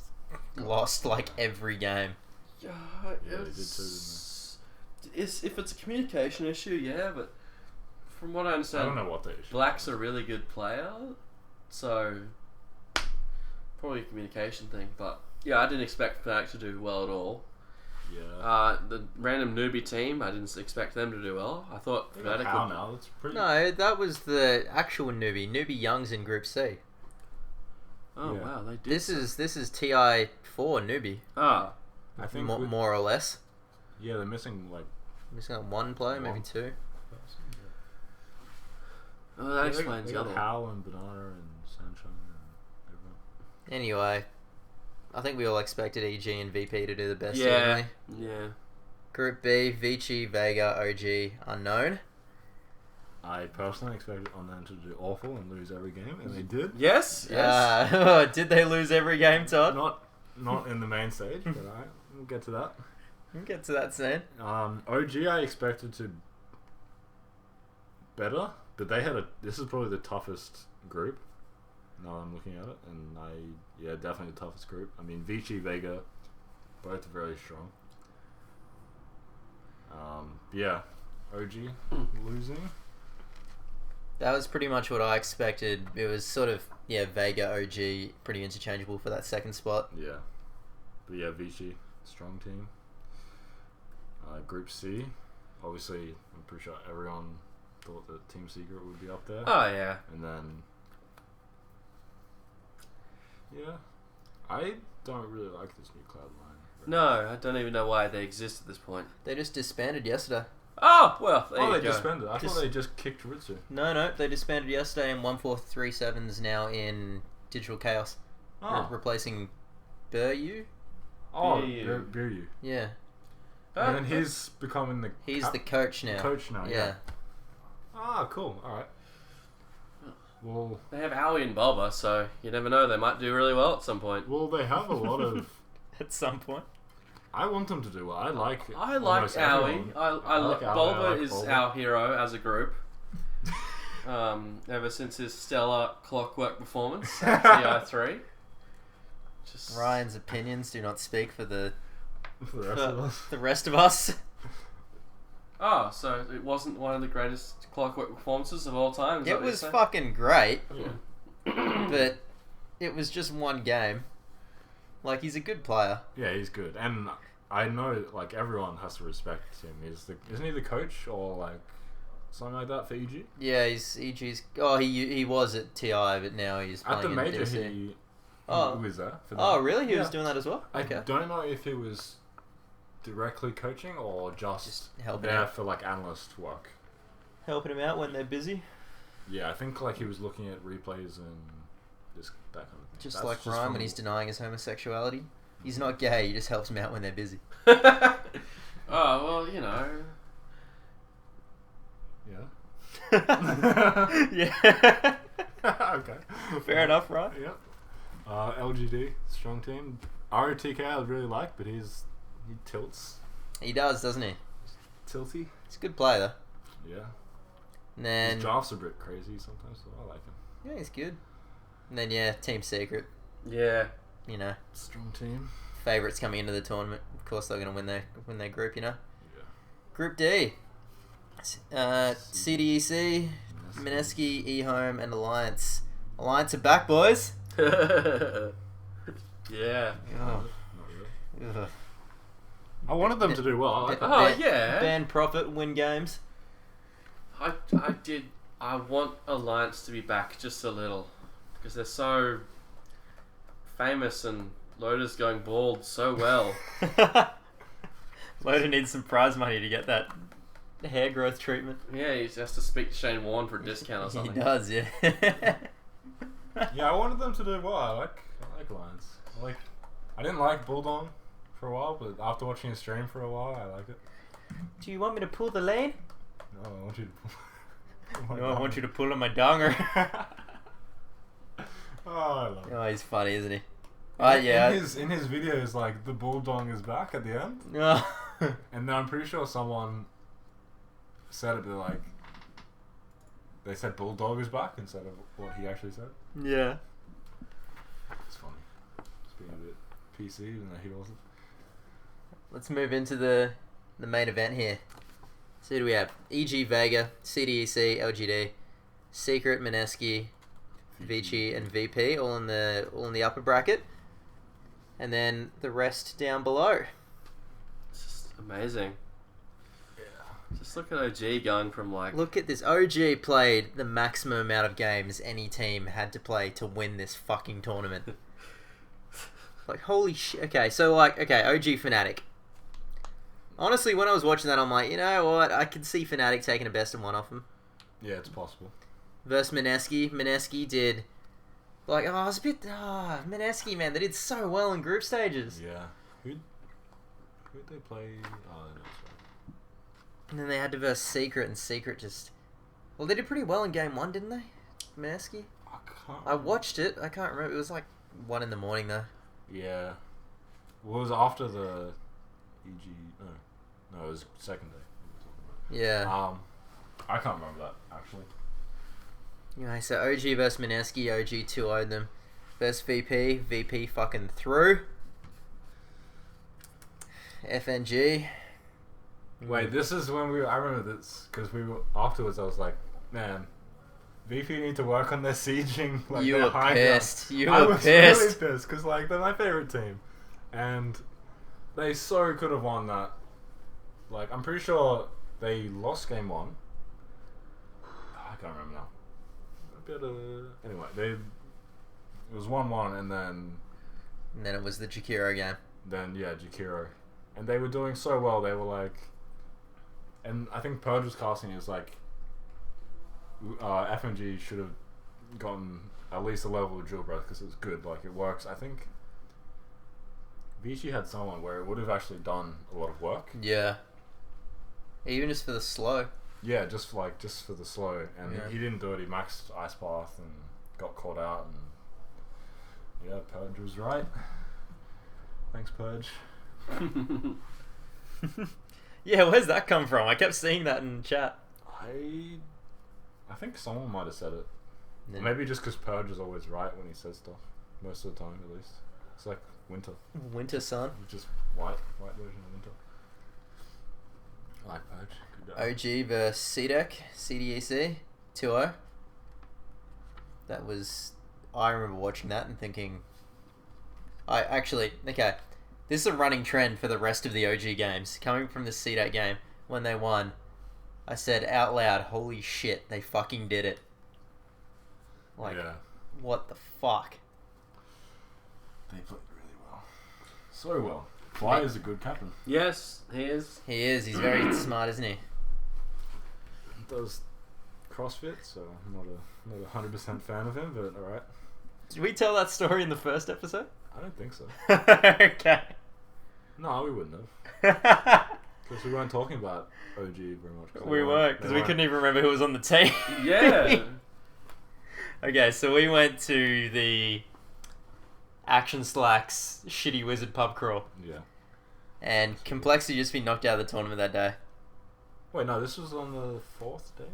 lost like every game. Yeah, they did too, didn't if it's a communication issue, yeah, but from what I understand, I don't know what the issue Black's a really good player, so probably a communication thing. But yeah, I didn't expect Fnatic to do well at all. Yeah. The random newbie team, I didn't expect them to do well. I thought Fnatic How would... now? That's pretty... No, that was the actual Newbie. Newbie Young's in Group C. Oh Yeah. wow, they did. This is TI4 Newbie. Ah, I think... More or less. Yeah, they're missing, like... Missing out one player, maybe One. two. oh, that explains they the got other one. Hal and Banana and Sunshine and everyone. Anyway, I think we all expected EG and VP to do the best. Yeah, Didn't we? yeah. Group B, Vici, Vega, OG, Unknown. I personally expected Unknown to do awful and lose every game, and they did. Yes. Did they lose every game, Todd? Not in the main stage, but we'll get to that. We'll get to that soon. OG I expected to better, but they had this is probably the toughest group. Now I'm looking at it, and definitely the toughest group. I mean, Vici, Vega, both are very strong. Yeah, OG losing. That was pretty much what I expected. It was sort of, Vega, OG, pretty interchangeable for that second spot. Yeah, but yeah, Vici, strong team. Group C, obviously, I'm pretty sure everyone thought that Team Secret would be up there. Oh yeah. And then, yeah, I don't really like this new Cloud9. No, I don't even know why they exist at this point. They just disbanded yesterday. Oh well, there you they go. disbanded. I thought they just kicked Ritsu. No, they disbanded yesterday, and 1437's now in Digital Chaos, replacing Buryu. Oh, Biryu. Biryu. Yeah, And then he's becoming the the coach now. coach now. Yeah. Cool. All right. Well, They have Owie and Boba, so you never know. They might do really well at some point. they have a lot of. At some point. I want them to do well. I like Owie. everyone. I like like Owie, I Boba like is Boba. our hero as a group. Ever since his stellar Clockwork performance at TI3. Just Ryan's opinions do not speak for the For the rest of us. the rest of us. Oh, so it wasn't one of the greatest Clockwork performances of all time? Is that It what you're was saying? fucking great, Yeah. but it was just one game. Like, he's a good player. Yeah, he's good, and I know like everyone has to respect him. Isn't he the coach or like something like that for EG? Yeah, he's EG's. Oh, he was at TI, but now he's playing At the in major, DC. who was there for that. Oh, really? He was doing that as well? I don't know if he was directly coaching or just helping there out. for like analyst work. Helping him out when they're busy. Yeah, I think like he was looking at replays and that kind of thing. Just like Ryan when he's denying his homosexuality. He's not gay, he just helps him out when they're busy. Oh, well, you know. Yeah. Yeah. Okay. Fair enough, right? Yeah. LGD, strong team. ROTK I really like, but he tilts. He does, doesn't he? Tilty. He's a good player, though. Yeah. And then... His draft's a bit crazy sometimes, so I like him. Yeah, he's good. And then, yeah, Team Secret. Yeah. You know. Strong team. Favourites coming into the tournament. Of course, they're going to win their group, you know. Yeah. Group D. CDEC, Mineski, eHome, and Alliance. Alliance are back, boys. Yeah. Oh. Not really. Ugh. I wanted them to do well. I like that. Oh, yeah. Ban profit, win games. I want Alliance to be back just a little. Because they're so famous and Loda's going bald so well. Loda needs some prize money to get that hair growth treatment. Yeah, he has to speak to Shane Warne for a discount or something. He does, yeah. Yeah, I wanted them to do well. I like Lions. I didn't like Bulldog for a while, but after watching his stream for a while, I like it. Do you want me to pull the lane? No, I want you to pull. No, I want you to pull on my donger. Oh, I love it. Oh, he's funny, isn't he? Yeah. In his videos, like the Bulldog is back at the end, Oh. and then I'm pretty sure someone said it, but they said Bulldog is back instead of what he actually said. Yeah. It's funny. Just being a bit PC, even though he wasn't. Let's move into the main event here. So who do we have? EG Vega, CDEC, LGD, Secret, Mineski, Vici, and VP, all in the upper bracket, and then the rest down below. It's just amazing. Yeah. Just look at OG going from Look at this. OG played the maximum amount of games any team had to play to win this fucking tournament. Like, holy shit. Okay, so OG Fnatic. Honestly, when I was watching that, I'm like, you know what? I could see Fnatic taking a best of one off him. Yeah, it's possible. Versus Mineski. Mineski did... Mineski, man, they did so well in group stages. Yeah. Who'd they play? Oh, no, sorry. And then they had to verse Secret, and Secret just... Well, they did pretty well in game 1, didn't they? Mineski? I watched it. I can't remember. It was 1 in the morning, though. Yeah. Well, it was after the EG... No, it was second day. Yeah. I can't remember that, actually. Anyway, so OG versus Mineski. OG 2-0'd them. Versus VP. VP fucking through. FNG. Wait, this is when I remember this, because afterwards I was like, man, VP need to work on their sieging. You were pissed. I was really pissed, because they're my favorite team. And they so could have won that. I'm pretty sure they lost game 1. I can't remember now. Anyway, it was 1-1, and then it was the Jakiro game. Then Jakiro, and they were doing so well. They were and I think Purge was casting is FMG should have gotten at least a level of Jewel Breath because it was good. It works. I think Vici had someone where it would have actually done a lot of work. Yeah. Even just for the slow. Yeah, just for the slow, and he didn't do it. He maxed Ice Path and got caught out, and yeah, Purge was right. Thanks, Purge. Yeah, where's that come from? I kept seeing that in chat. I think someone might have said it. Yeah. Maybe just because Purge is always right when he says stuff. Most of the time, at least. It's like winter. Winter sun. Just white version of winter. I like Purge. OG versus CDEC, CDEC, 2-0. That was... I remember watching that and thinking... This is a running trend for the rest of the OG games. Coming from the CDEC game, when they won, I said out loud, holy shit, they fucking did it. What the fuck? They played really well. So well. Fly is a good captain. Yes, he is. He is. He's very smart, isn't he? Does CrossFit, so I'm not a 100% fan of him, but alright. Did we tell that story in the first episode? I don't think so. Okay. No, we wouldn't have. Because we weren't talking about OG very much. We weren't, because we couldn't even remember who was on the team. Yeah. Okay, so we went to the Action Slacks Shitty Wizard pub crawl. Yeah. And Complexity just been knocked out of the tournament that day. Wait, no, this was on the 4th day?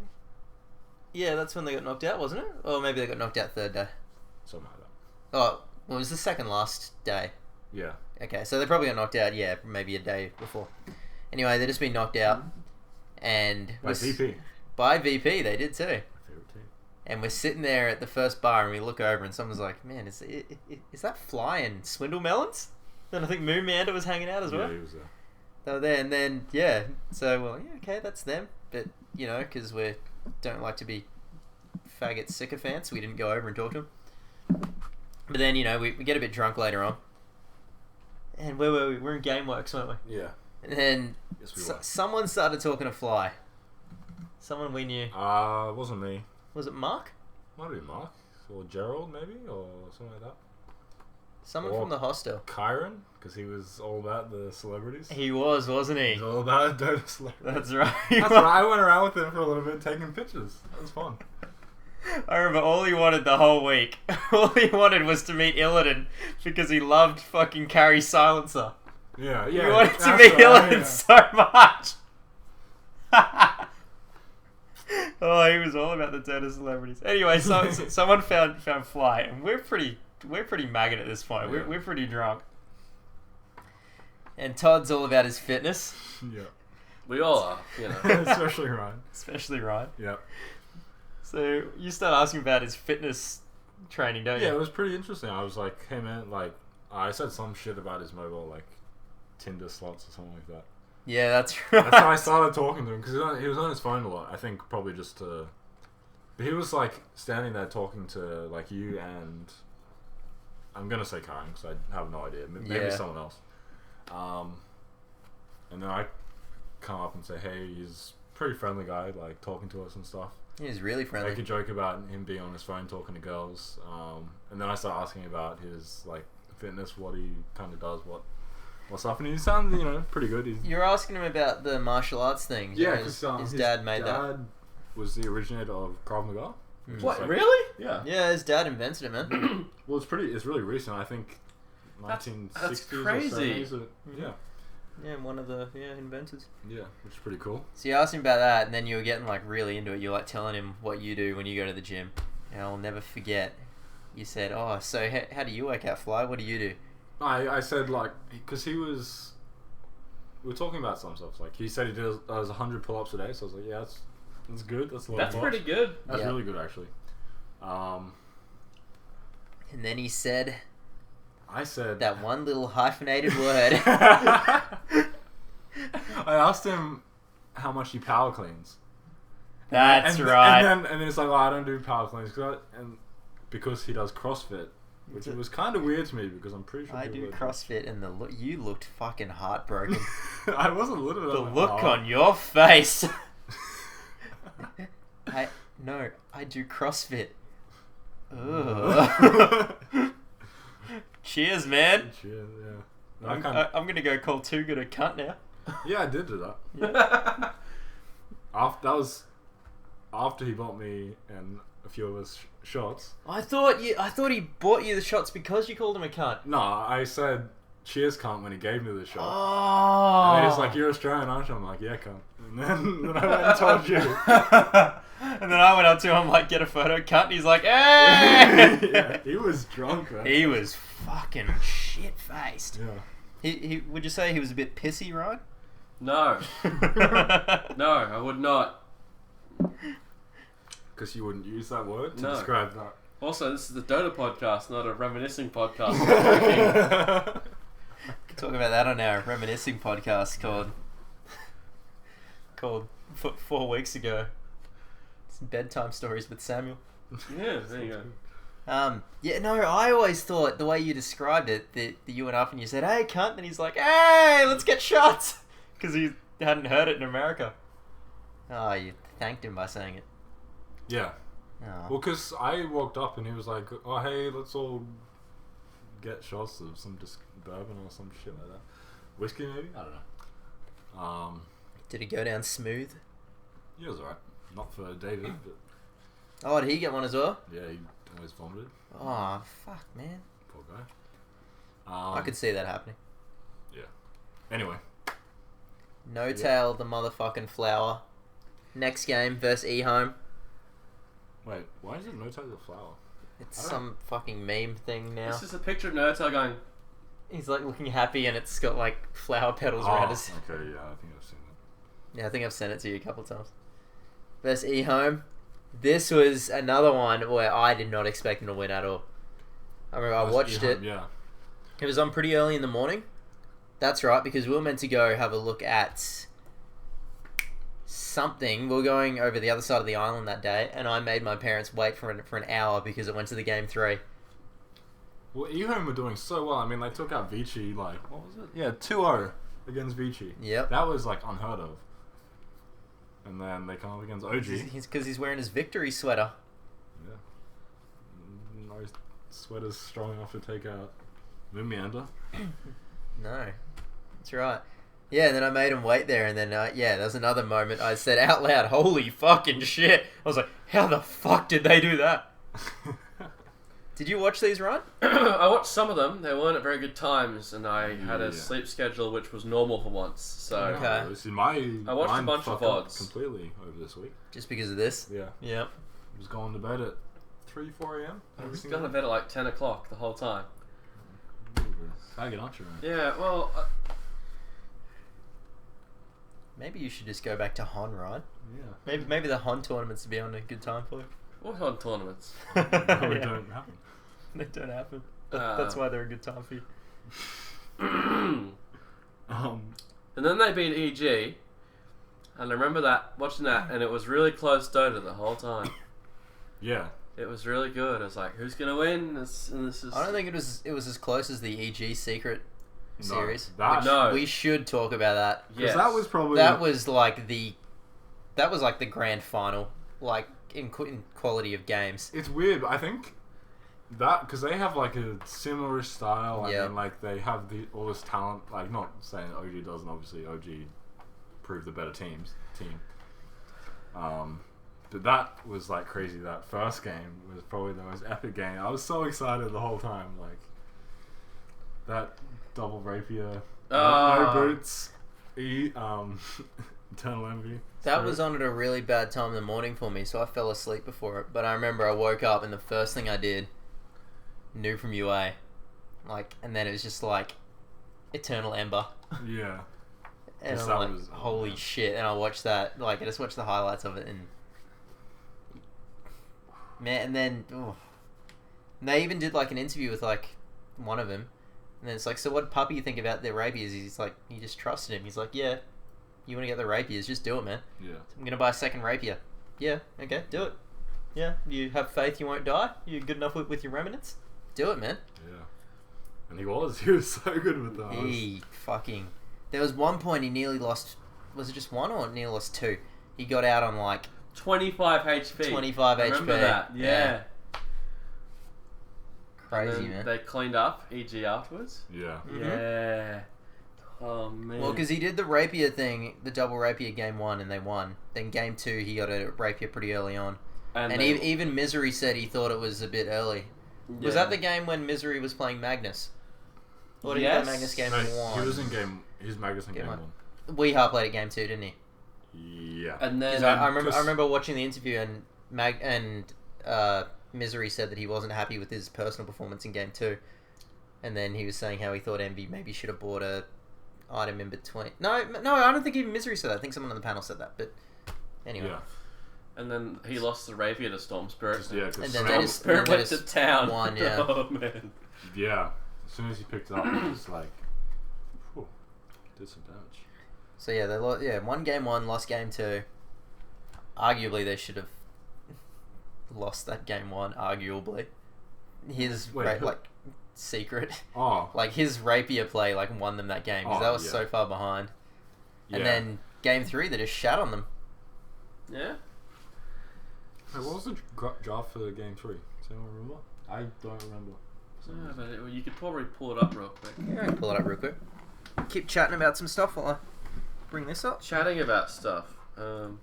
Yeah, that's when they got knocked out, wasn't it? Or maybe they got knocked out third day. Something like that. Oh, well, it was the second last day. Yeah. Okay, so they probably got knocked out, yeah, maybe a day before. Anyway, they just been knocked out. And By VP. By VP, they did too. My favourite team. And we're sitting there at the first bar and we look over and someone's like, man, is that Fly and Swindle Melons? Then I think Moon Manda was hanging out as well. Yeah, he was there. They were there, and then, yeah, so, well, yeah, okay, that's them. But, you know, because we don't like to be faggot sycophants, we didn't go over and talk to them. But then, you know, we get a bit drunk later on. And where were we? We're in GameWorks, weren't we? Yeah. And then Yes, we were. someone started talking to Fly. Someone we knew. It wasn't me. Was it Mark? Might have been Mark. Or Gerald, maybe? Or something like that. Someone Or from the hostel. Kyron, because he was all about the celebrities. He was, wasn't he? He was all about Dota celebrities. That's right. That's right. I went around with him for a little bit taking pictures. That was fun. I remember all he wanted the whole week. All he wanted was to meet Illidan because he loved fucking Carry Silencer. Yeah, He yeah. wanted to that's meet right, Illidan yeah. so much. Oh, he was all about the Dota celebrities. Anyway, so someone found Fly, and we're pretty maggot at this point. Yeah. We're pretty drunk. And Todd's all about his fitness, Yeah. We all are, you know. Especially Ryan. especially Ryan. Yeah. So you start asking about his fitness training, don't you? Yeah, it was pretty interesting. I was like, hey man, like, I said some shit about his mobile, like, Tinder slots or something like that. Yeah, that's right. That's how I started talking to him, because he was on his phone a lot. I think probably just to... But he was, like, standing there talking to, like, you and... I'm going to say Karen, because I have no idea. Maybe Yeah. someone else. And then I come up and say, hey, he's a pretty friendly guy, like, talking to us and stuff. He was really friendly. Make a joke about him being on his phone talking to girls. And then I start asking about his, like, fitness, what he kind of does, what's up. And he sounds, you know, pretty good. You're asking him about the martial arts thing. Yeah, his because dad made that. Dad was the originator of Krav Maga. which is What, like- really? Yeah. Yeah, his dad invented it, man. Well, it's really recent. I think 1960s That's or crazy. 70s. Yeah. Yeah, one of the inventors. Yeah, which is pretty cool. So you asked him about that, and then you were getting like really into it. You're like telling him what you do when you go to the gym. And I'll never forget. You said, "Oh, so how do you work out, Fly? What do you do?" I said, like, because we were talking about some stuff. Like, he said he does 100 pull-ups a day. So I was like, yeah, that's good. That's a lot That's of pull-ups. pretty good. That's Yeah. really good, actually. And then he said I said... that one little hyphenated word. I asked him how much he power cleans. That's and, right. And then it's like, oh, I don't do power cleans because he does CrossFit, which was kind of weird to me because I'm pretty sure I people do that CrossFit, and you looked fucking heartbroken. I wasn't literally. The look on your face. I do CrossFit. Ugh. Cheers, man. Cheers, yeah. I'm gonna go call Too Good a cunt now. Yeah, I did do that. Yeah. That was after he bought me and a few of us shots. I thought he bought you the shots because you called him a cunt. No, I said cheers, cunt, when he gave me the shot. Oh. And then he's like, you're Australian, aren't you? I'm like, yeah, cunt. And then I went and told you. And then I went up to him like, get a photo, cunt. And he's like, hey. Yeah, he was drunk, man. He was fucking shit faced. Yeah. He would you say he was a bit pissy, right? No. No, I would not. Because you wouldn't use that word to No. describe that. Also, this is the Dota podcast, not a reminiscing podcast. Talk about that on our reminiscing podcast called 4 weeks ago. Some bedtime stories with Samuel. Yeah, there you go. Yeah, no, I always thought the way you described it, that you went up and you said, "Hey, cunt," and he's like, "Hey, let's get shots," because he hadn't heard it in America. Oh, you thanked him by saying it. Yeah. Oh. Well, because I walked up and he was like, "Oh, hey, let's all get shots of some bourbon or some shit like that. Whiskey, maybe? I don't know." Did it go down smooth? He was alright. Not for David, but... Oh, did he get one as well? Yeah, he almost vomited. Oh, fuck, man. Poor guy. I could see that happening. Yeah. Anyway. No Tail, the motherfucking flower. Next game versus E-Home. Wait, why is it No Tail the Flower? It's some fucking meme thing now. This is a picture of Nurtail going... He's like looking happy and it's got like flower petals around his... Okay, yeah, I think I've seen that. Yeah, I think I've sent it to you a couple of times. Versus E-Home. This was another one where I did not expect him to win at all. I remember I watched it. Yeah. It was on pretty early in the morning. That's right, because we were meant to go have a look at something. We were going over the other side of the island that day, and I made my parents wait for an hour because it went to the game 3. Well, E-Home were doing so well. I mean, they took out Vici, like, what was it? Yeah, 2-0 against Vici. Yep. That was, like, unheard of. And then they come up against OG. Because he's wearing his victory sweater. Yeah. No sweater's strong enough to take out Mumianda. No. That's right. Yeah, and then I made him wait there, and then, there was another moment I said out loud, "Holy fucking shit." I was like, how the fuck did they do that? Did you watch these, Ryan? I watched some of them. They weren't at very good times, and I had a sleep schedule which was normal for once. So Okay. See, I watched a bunch of VODs completely over this week. Just because of this? Yeah. Yep. I was going to bed at 3, 4 a.m. I was going to bed at like 10 o'clock the whole time. Faggot, aren't you, man? Yeah, well... Maybe you should just go back to Hon, Ryan. Yeah. Maybe the Hon tournaments would be on a good time for you. What on tournaments? No, it don't happen. They don't happen. That's why they're a good time for you. And then they beat EG, and I remember watching that, and it was really close Dota the whole time. Yeah. It was really good. I was like, who's gonna win? And this is... I don't think it was as close as the EG Secret series. No. We should talk about that. Yes. That was probably... That was like the grand final, like in quality of games. It's weird. I think that because they have like a similar style. Yep. I mean, like they have all this talent. Like, not saying that OG doesn't. Obviously, OG proved the better team. But that was like crazy. That first game was probably the most epic game. I was so excited the whole time. Like that double rapier, no boots, Eternal Envy. That was on at a really bad time in the morning for me, so I fell asleep before it. But I remember I woke up and the first thing I did, New from UA, and then it was just like Eternal Ember. Yeah. And I'm like, holy shit! And I watched that. Like, I just watched the highlights of it, and man, and then and they even did like an interview with like one of them, and then it's like, so what puppy you think about their rapiers? He's like, he just trusted him. He's like, yeah, you want to get the rapiers, just do it, man. Yeah. So I'm gonna buy a second rapier. Yeah, okay, do it. Yeah, you have faith you won't die. You're good enough with your remnants. Do it, man. Yeah. And he was so good with that. There was one point he nearly lost. Was it just one or nearly lost 2? He got out on like 25 HP. 25 HP. Remember that? Yeah. Crazy, man. They cleaned up EG afterwards. Yeah. Mm-hmm. Yeah. Oh man. Well, because he did the rapier thing, the double rapier game 1, and they won. Then game 2, he got a rapier pretty early on. And even Misery said he thought it was a bit early. Yeah. Was that the game when Misery was playing Magnus? Or did he play Magnus game 1? He was in his Magnus in game 1. Weehaw played at game 2, didn't he? Yeah. And then I remember watching the interview, and Misery said that he wasn't happy with his personal performance in game 2. And then he was saying how he thought Envy maybe should have bought a item in between. No, I don't think even Misery said that. I think someone on the panel said that. But anyway. Yeah. And then he lost the rapier to Storm Spirit. Yeah, and Storm then Spirit went to town. Won, yeah. Oh man. Yeah. As soon as he picked it up, it was like, whew, did some damage. So yeah, they won game 1, lost game 2. Arguably, they should have lost that game 1. Arguably, his Wait, who? like secret, Oh. like his rapier play like won them that game because that was so far behind. Yeah. And then game 3 they just shat on them. Yeah. Hey, what was the draft for game 3? Does anyone remember? I don't remember. Yeah, but you could probably pull it up real quick. Yeah, I can pull it up real quick. Keep chatting about some stuff while I bring this up. Chatting about stuff. Well,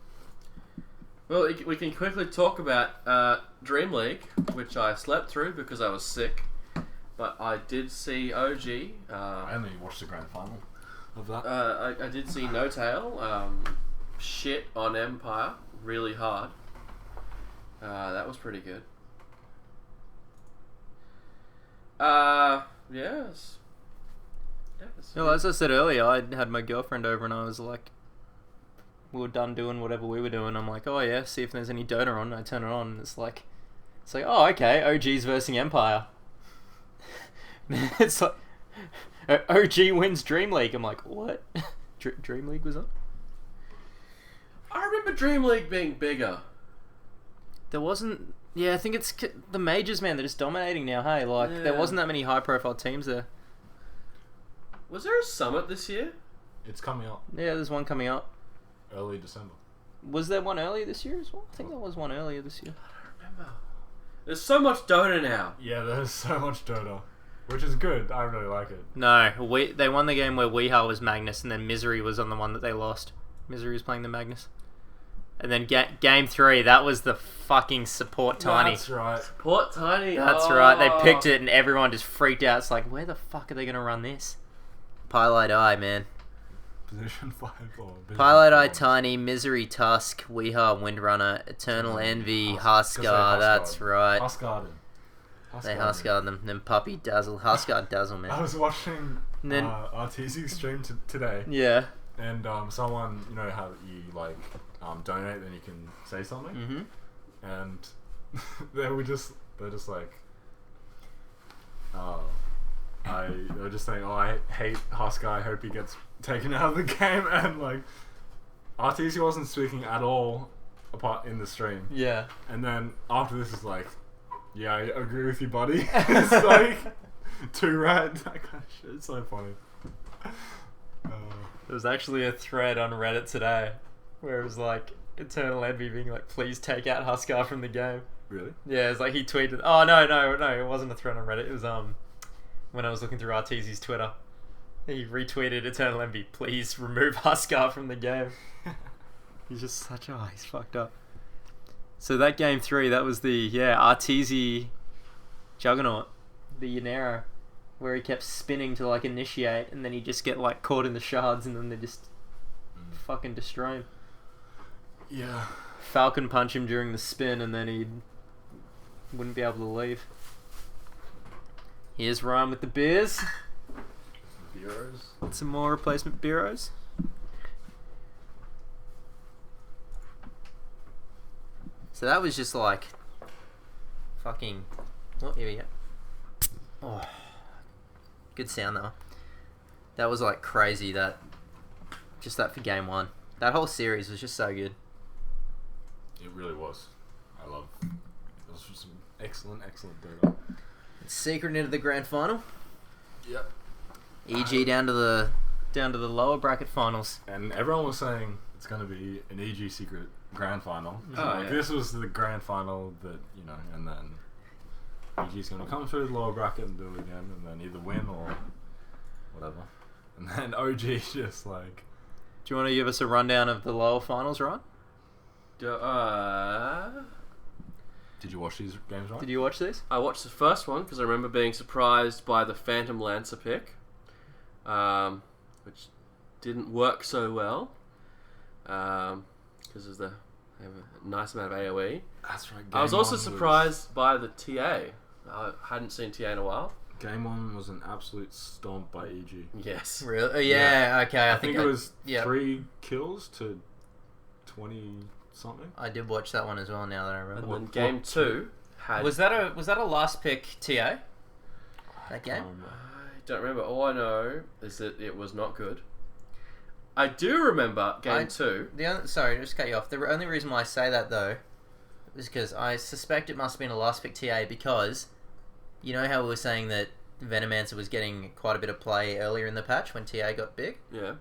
we can quickly talk about Dream League, which I slept through because I was sick. But I did see OG. I only watched the grand final of that. I did see No Tail. Shit on Empire really hard. That was pretty good. Yes. Well, as I said earlier, I had my girlfriend over and I was like, we were done doing whatever we were doing. I'm like, oh yeah, see if there's any Dota on. I turn it on and it's like, oh okay, OG's versus Empire. It's like, OG wins Dream League. I'm like, what? Dream League was on? I remember Dream League being bigger. There wasn't... Yeah, I think it's the majors, man. They're just dominating now, hey? Like, there wasn't that many high-profile teams there. Was there a summit this year? It's coming up. Yeah, there's one coming up. Early December. Was there one earlier this year as well? I think there was one earlier this year. I don't remember. There's so much Dota now. Yeah, there's so much Dota. Which is good. I really like it. No, they won the game where Weehaw was Magnus, and then Misery was on the one that they lost. Misery was playing the Magnus. And then game 3, that was the fucking support Tiny. That's right. Support Tiny. That's right. They picked it, and everyone just freaked out. It's like, where the fuck are they going to run this? Pilot Eye, man. Position 5 or... Pilot Eye, Tiny, Misery, Tusk, Weehaw, Windrunner, Eternal Envy, Huskar. That's right. Huskarden. They Huskard them. Then Puppy, Dazzle. Huskard, Dazzle, man. I was watching RTZ stream today. Yeah. And someone, you know how you like donate, then you can say something. Mm-hmm. And they're just like, they were just saying, I hate Husker. I hope he gets taken out of the game. And like, RTZ wasn't speaking at all apart in the stream. Yeah. And then after this is like, yeah, I agree with you, buddy. It's like too rad. That kind of shit. It's so funny. There was actually a thread on Reddit today where it was like Eternal Envy being like, please take out Huskar from the game. Really? Yeah, it's like he tweeted. Oh no, it wasn't a thread on Reddit. It was when I was looking through RTZ's Twitter. He retweeted Eternal Envy, please remove Huskar from the game. He's just he's fucked up. So that game 3, that was the RTZ Juggernaut, the Yanero, where he kept spinning to like initiate, and then he'd just get like caught in the shards, and then they just fucking destroy him. Yeah. Falcon punch him during the spin, and then he wouldn't be able to leave. Here's Ryan with the beers. Bureaus. Some more replacement bureaus. So that was just like fucking... Oh, here we go. Oh, good sound though. That was like crazy, that for game 1. That whole series was just so good. It really was. It was just some excellent Dota. Secret into the grand final. Yep. EG down to the lower bracket finals. And everyone was saying it's going to be an EG secret grand final. Oh, yeah. This was the grand final that, you know, and then EG's going to come through the lower bracket and do it again, and then either win or whatever. And then OG just like... Do you want to give us a rundown of the lower finals, Ryan? Did you watch these games, right? Did you watch these? I watched the first one because I remember being surprised by the Phantom Lancer pick, which didn't work so well because they have a nice amount of AoE. That's right. I was also surprised by the TA. I hadn't seen TA in a while. Game 1 was an absolute stomp by EG. Yes. Really? Yeah. Okay. I think it was 3 kills to 20 something. I did watch that one as well. Now that I remember. And then game 2 had... Was that a last pick TA? That game? I don't remember. All I know is that it was not good. I do remember game 2. Sorry, just cut you off. The only reason why I say that though is because I suspect it must have been a last pick TA because You know how we were saying that Venomancer was getting quite a bit of play earlier in the patch when TA got big? Yeah.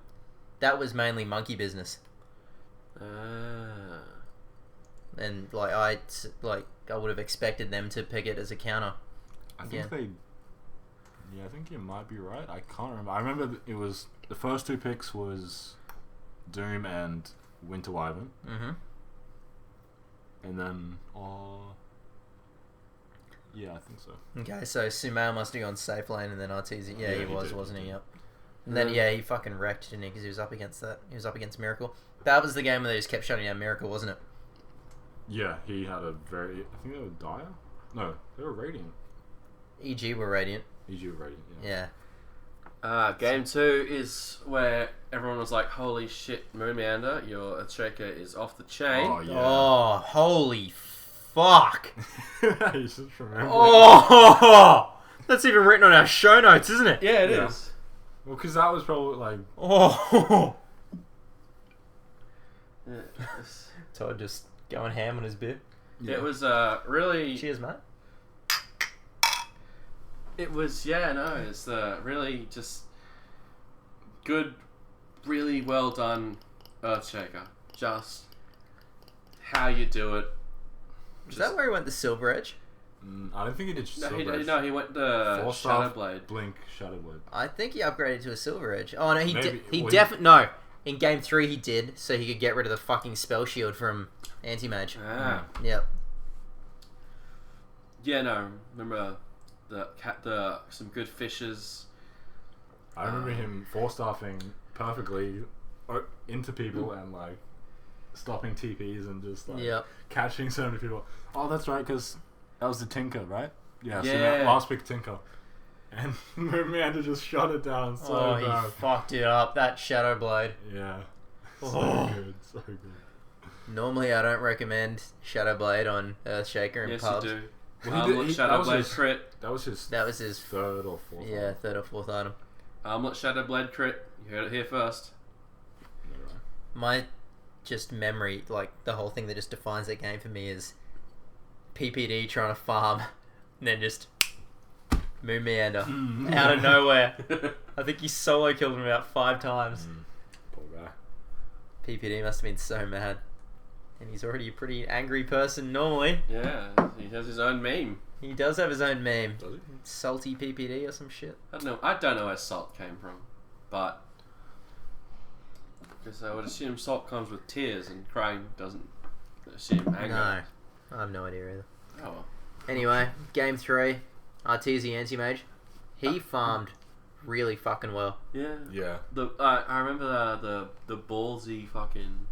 That was mainly monkey business. Ah. And I would have expected them to pick it as a counter. I think I think you might be right. I can't remember. I remember it was the first 2 picks was Doom and Winter Wyvern. Mm-hmm. And then, yeah, I think so. Okay, so Sumail must have gone safe lane, and then Arteezy. Yeah, he was, wasn't he? Yep. And Yeah. then he fucking wrecked, didn't he? Because he was up against that. He was up against Miracle. That was the game where they just kept shutting down Miracle, wasn't it? Yeah, he had a very. I think they were Dire. No, they were Radiant. EG were Radiant. EG were Radiant. Yeah. Yeah. Game 2 is where everyone was like, holy shit, Moon Meander, your Earthshaker is off the chain. Oh yeah. Oh, holy fuck! You should remember. Oh, that's even written on our show notes, isn't it? Yeah, it Yeah. is. Well, because that was probably like. Oh. Yeah, it's- Todd just going ham on his beer. Yeah. It was really... Cheers, mate. It was, it's really just good, really well done Earthshaker. Just how you do it. Is that where he went the Silver Edge? I don't think he did. He went the Force-Staff, Shadowblade. Blink, Shadowblade. I think he upgraded to a Silver Edge. Oh no, he Maybe. he Well, definitely no. In game 3 he did, so he could get rid of the fucking spell shield from Anti-Mage. Ah. Yep. Yeah, no, remember some good fishes. I remember him Force-Staffing perfectly into people and like stopping TPs and just like Yep. catching so many people. Oh, that's right, because that was the Tinker, right? Yeah. So Yeah. that last pick Tinker, and Miranda just shot it down so He bad. fucked it up. That Shadow Blade. Yeah. So Oh. good, so good. Normally I don't recommend Shadow Blade on Earthshaker in Yes, pubs. you do. Well, he did- Armlet that was Shadowblade his- crit. That was his. That was his 3rd or 4th. Yeah, 3rd or 4th item. Armlet Shadowblade crit. You heard it here first. My just memory, like the whole thing that just defines that game for me is PPD trying to farm and then just Moon Meander out of nowhere. I think he solo killed him about 5 times. Poor guy. PPD must have been so mad. And he's already a pretty angry person normally. Yeah, he has his own meme. He does have his own meme. Does he? Salty PPD or some shit. I don't know where salt came from, but because I would assume salt comes with tears and crying doesn't assume anger. No. I have no idea either. Oh well. Anyway, game 3. Arteezy Anti-Mage. He farmed really fucking well. Yeah. Yeah. I remember the ballsy fucking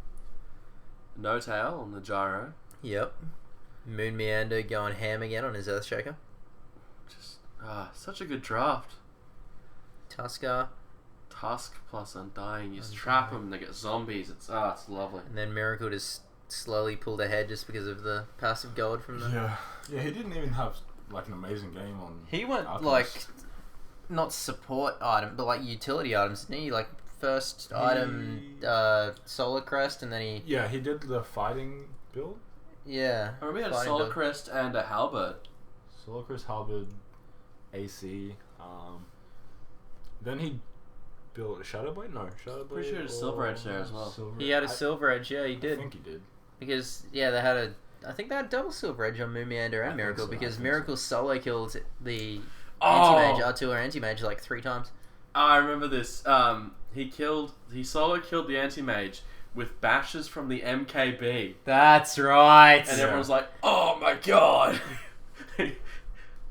no tail on the gyro. Yep. Moon Meander going ham again on his Earthshaker. Just such a good draft. Tuskar. Tusk plus Undying. You just trap them, they get zombies. It's lovely. And then Miracle just slowly pulled ahead just because of the passive gold from the... Yeah. Yeah, he didn't even have like an amazing game on. He went Alchemist. like... Not support item, but like utility items, didn't he? Like first item, Solar Crest, and then he... Yeah, he did the fighting build. Yeah. I remember he had a fighting Solar build. Crest and a Halberd. Solar Crest, Halberd, AC. Then he built a Shadowblade. No, Shadowblade. Pretty sure he had a Silver Edge there as well. He had a Silver Edge, yeah, he I did. think he did. Because, yeah, they had a... I think they had double Silver Edge on Moon Meander and I think Miracle, so, I because think Miracle solo killed the Oh! Anti-Mage, Artula Anti-Mage like 3 times. I remember this. He solo killed the Anti-Mage with bashes from the MKB. That's right! And everyone's like, oh my god!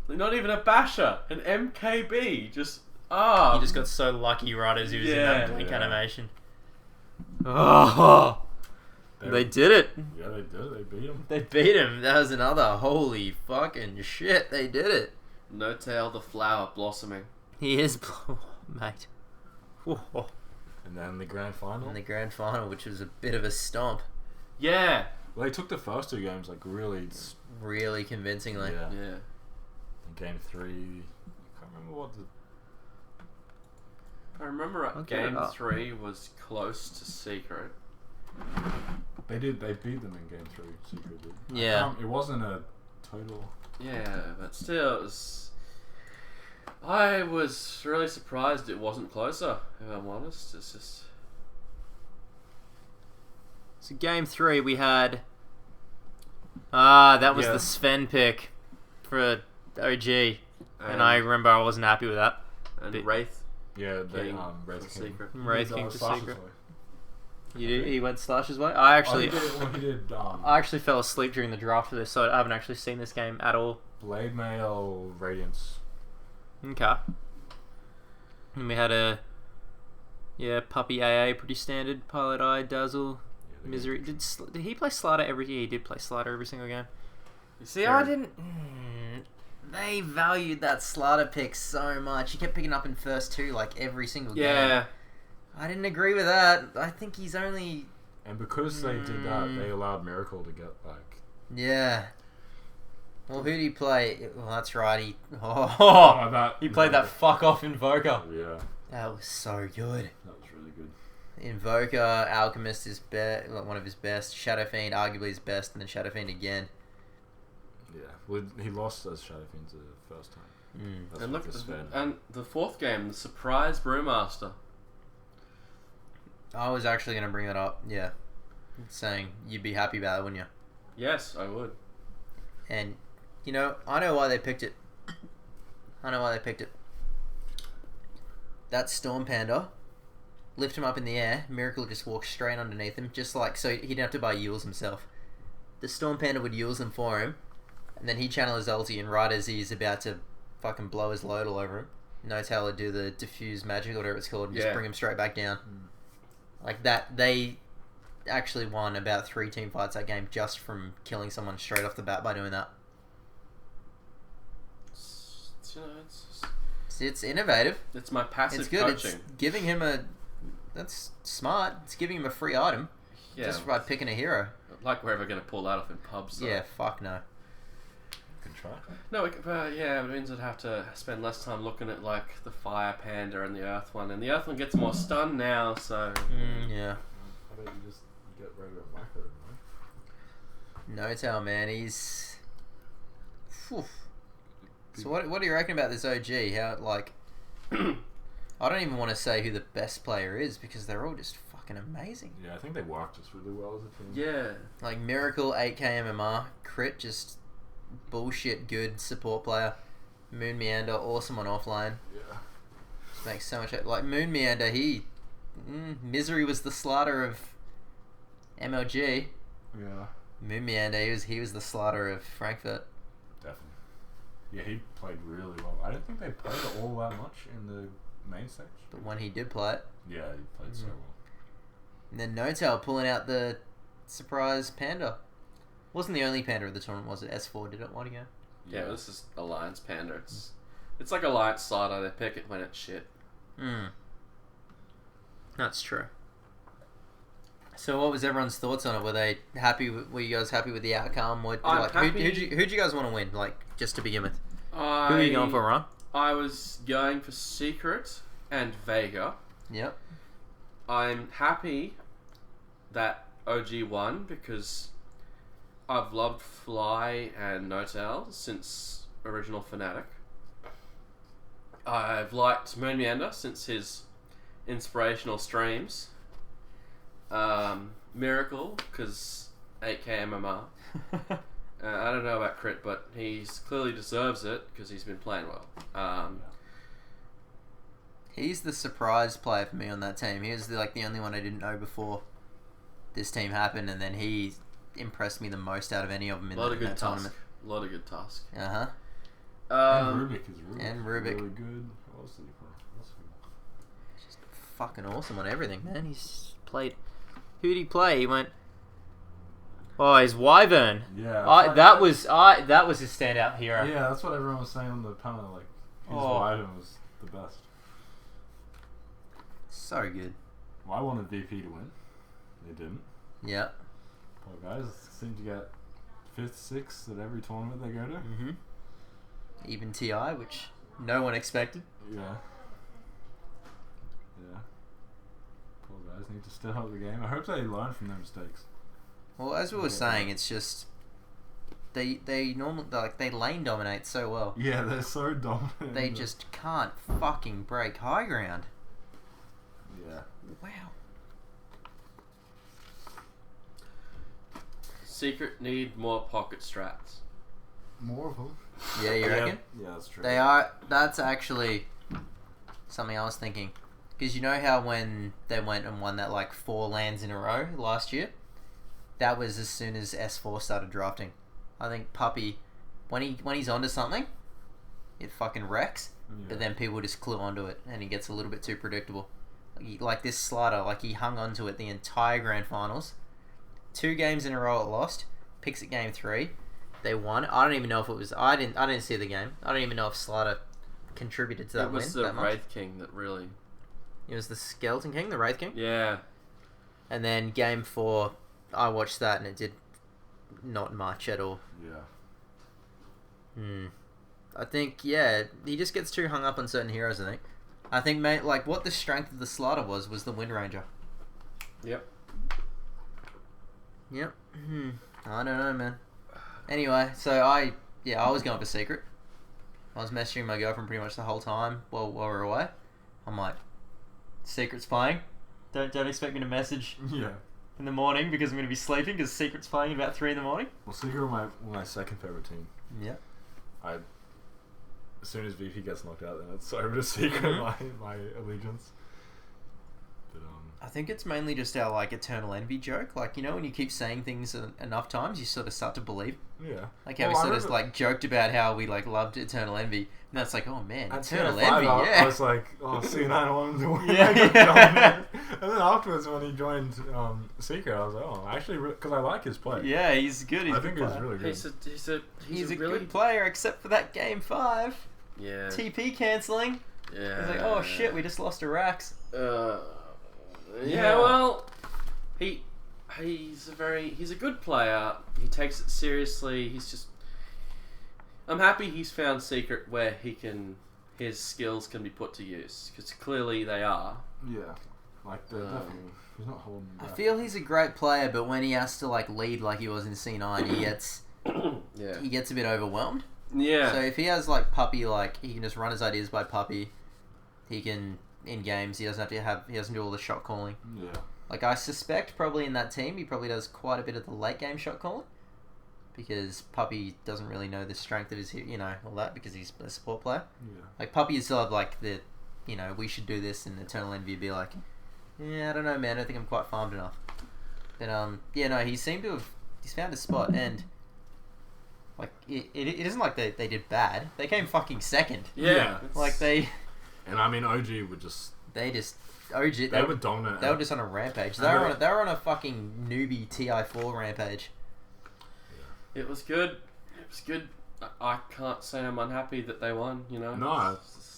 Not even a basher, an MKB. Just, He just got so lucky right as he was in that blink Yeah. animation. Oh! They did it! Yeah, they did. They beat him. They beat him. That was another holy fucking shit. They did it. No tail, the flower blossoming. He is, mate. Whoa. And then the grand final. In the grand final, which was a bit of a stomp, Yeah. Well, they took the first 2 games like really. really convincingly. Yeah. Yeah. In game 3, I can't remember what the. I remember I'll get it game up. 3 was close to secret. They did. They beat them in game 3. Secret did. Yeah. It wasn't a total. Yeah, but still, it was I was really surprised it wasn't closer, if I'm honest. It's just... So game 3 we had... that was Yeah. the Sven pick for OG. And I remember I wasn't happy with that. And Bit- Wraith. Yeah, they King Wraith for King. secret. Wraith King He for Slash's secret. way. He went Slash's way? I Oh, he actually... did I actually fell asleep during the draft for this, so I haven't actually seen this game at all. Blade Mail Radiance. Okay. And we had a... Yeah, Puppy AA, pretty standard. Pilot Eye, Dazzle, Yeah, they Misery. did. Did he play Slider every... Yeah, he did play Slider every single game. See, Very- I didn't... They valued that Slider pick so much. He kept picking up in first 2, like, every single game. Yeah. I didn't agree with that. I think he's only... And because they did that, they allowed Miracle to get like. Yeah. Well, who did he play? Well, that's right. He he played that fuck off Invoker. Yeah, That was so good. that was really good. Invoker, Alchemist is one of his best. Shadow Fiend, arguably his best, and then Shadow Fiend again. Yeah, well, he lost as Shadow Fiend the first time. That's And what look, this Sven. and the fourth game, the surprise Brewmaster. I was actually going to bring that up, yeah. Saying you'd be happy about it, wouldn't you? Yes, I would. And, you know, I know why they picked it. That Storm Panda, lift him up in the air, Miracle just walks straight underneath him, just like, so he didn't have to buy Yules himself. The Storm Panda would Yules them for him, and then he'd channel his ulti, and right as he's about to fucking blow his load all over him, No-Tail would do the diffuse magic, or whatever it's called, and just Yeah. bring him straight back down. Like that, they actually won about 3 team fights that game just from killing someone straight off the bat by doing that. You know, It's innovative. it's my passive It's good. coaching. It's giving him a... That's smart. It's giving him a free item Yeah, just by picking a hero. like we're ever going to pull that off in pubs. Though. Yeah, fuck no. Good try. No, yeah, it means I'd have to spend less time looking at like the Fire Panda and the Earth one, and the Earth one gets more stun now. So Yeah. How about you just get regular micro, right? No-Tail, man. He's... Phew. So what do you reckon about this OG? How, like... I don't even want to say who the best player is because they're all just fucking amazing. Yeah, I think they work just really well as a team. yeah, Like Miracle, 8k MMR, Crit, just bullshit good support player. Moon Meander, awesome on offline. Yeah. Just makes so much... Like Moon Meander, Misery was the slaughter of MLG. Yeah. Moon Meander, he was the slaughter of Frankfurt. Definitely. Yeah, he played really well. I don't think they played it all that much in the main stage. But when he did play it, Yeah, he played so well. and then No-Tail pulling out the surprise Panda. Wasn't the only Panda of the tournament, was it? S4 did it one again. yeah. This is Alliance Panda. It's like Alliance Slider. They pick it when it's shit. That's true. So what was everyone's thoughts on it? Were they happy? Were you guys happy with the outcome? What, I'm like, happy. who'd you guys want to win? Like, just to begin with. Who Who are you going for, Ron? I was going for Secret and Vega. Yep. I'm happy that OG won because I've loved Fly and No-Tail since original Fnatic. I've liked Moon Meander since his inspirational streams. Miracle because 8k MMR. I don't know about Crit, but he's clearly deserves it because he's been playing well. He's the surprise player for me on that team. He was the only one I didn't know before this team happened, and then he impressed me the most out of any of them in that tournament. A lot of good task. Uh-huh. And Rubik is really, and Rubik. really good. What else did he play? Just fucking awesome on everything, man. He's played... Who did he play? He went... Oh, he's Wyvern. Yeah. That was his standout hero. Yeah, that's what everyone was saying on the panel. Like, his Wyvern was the best. So good. Well, I wanted VP to win. They didn't. Yeah. Poor guys seem to get 5th, 6th at every tournament they go to. Mm-hmm. Even TI, which no one expected. Yeah. Yeah. Poor guys need to step up the game. I hope they learn from their mistakes. Well, as we were saying, it's just they normally they lane dominate so well. Yeah, they're so dominant. They just can't fucking break high ground. Yeah. Wow. Secret need more pocket strats. More of them. Yeah, you reckon? Yeah, that's true. They are. That's actually something I was thinking. Because you know how when they went and won that like 4 lands in a row last year, that was as soon as S4 started drafting. I think Puppy, when he's onto something, it fucking wrecks. Yeah. But then people just clue onto it, and he gets a little bit too predictable. Like this slider, like he hung onto it the entire grand finals. 2 games in a row it lost. Picks at game 3. They won. I don't even know if it was. I didn't see the game. I don't even know if Slider contributed to that win. It was the Wraith King that really. It was the Skeleton King, the Wraith King. Yeah. And then game 4, I watched that and it did not much at all. Yeah. I think he just gets too hung up on certain heroes. I think mate, like what the strength of the Slider was the Wind Ranger. Yep. I don't know, man. Anyway, so I was going for Secret. I was messaging my girlfriend pretty much the whole time while we were away. I'm like, Secret's playing. Don't expect me to message in the morning because I'm going to be sleeping because Secret's playing at about 3 in the morning. Well, Secret are my second favorite team. Yeah. As soon as VP gets knocked out, then it's over to Secret, my allegiance. But I think it's mainly just our like eternal envy joke. Like, you know, when you keep saying things enough times, you sort of start to believe. Yeah. Like how we sort of like joked about how we like loved eternal envy, and that's like, oh man, at eternal TF5, envy. I was like, oh, C9 I want him to win. Yeah. And then afterwards, when he joined Secret, I was like, oh, actually, because I like his play. Yeah, he's good. I think he's really good. He's a good player, except for that game 5. Yeah. TP cancelling. Yeah. He's like, oh shit, we just lost to Rax. Yeah, well, he's a good player. He takes it seriously. I'm happy he's found Secret where his skills can be put to use, because clearly they are. Yeah, like they're definitely. He's not holding back. I feel he's a great player, but when he has to like lead like he was in C9, he gets a bit overwhelmed. Yeah. So if he has like Puppy, like he can just run his ideas by Puppy. He can in games. He doesn't do all the shot calling. Yeah. Like I suspect probably in that team he probably does quite a bit of the late game shot calling, because Puppy doesn't really know the strength of his all that because he's a support player. Yeah. Like Puppy is still have like the we should do this, and Eternal Envy would be like, yeah, I don't know, man. I don't think I'm quite farmed enough. But he seemed to have found a spot, and like it isn't like they did bad. They came fucking second. Yeah. Like they. And I mean, OG would just. They were dominant. They were just on a rampage. They were on a fucking newbie TI4 rampage. Yeah. It was good. I can't say I'm unhappy that they won. No.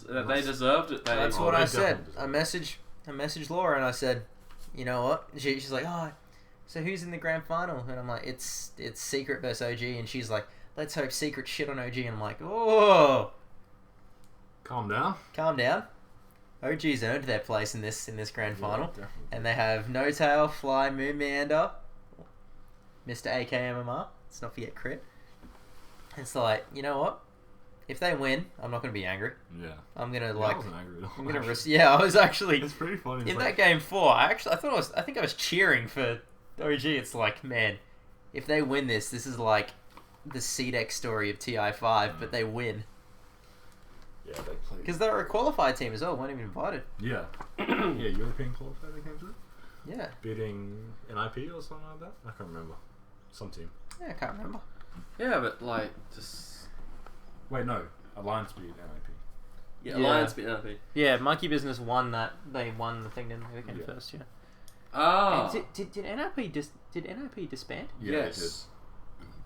That they deserved it. That's what I said. I messaged Laura and I said, you know what? She's like, oh, so who's in the grand final? And I'm like, it's Secret versus OG. And she's like, let's hope Secret shit on OG. And I'm like, oh. Calm down. OG's earned their place in this grand final, definitely. And they have No Tail, Fly, Moon Meander, Mr. AKMMR. Let's not forget Crit. It's like, you know what? If they win, I'm not gonna be angry. Yeah. I'm gonna I wasn't angry at all. I'm gonna I was actually. It's pretty funny. In that game 4, I think I was cheering for OG. It's like, man, if they win this is like the CDEX story of TI5, but they win. Yeah, they played. Because they're a qualified team as well, weren't even invited. Yeah. European qualified they came through? Yeah. Beating NIP or something like that? I can't remember. Some team. Yeah, I can't remember. Yeah, but like, just... Wait, no. Alliance beat NIP. Yeah, Alliance beat NIP. Yeah, Monkey Business won that. They won the thing, didn't they? They came first, yeah. Oh. Did NIP disband? Yeah, yes.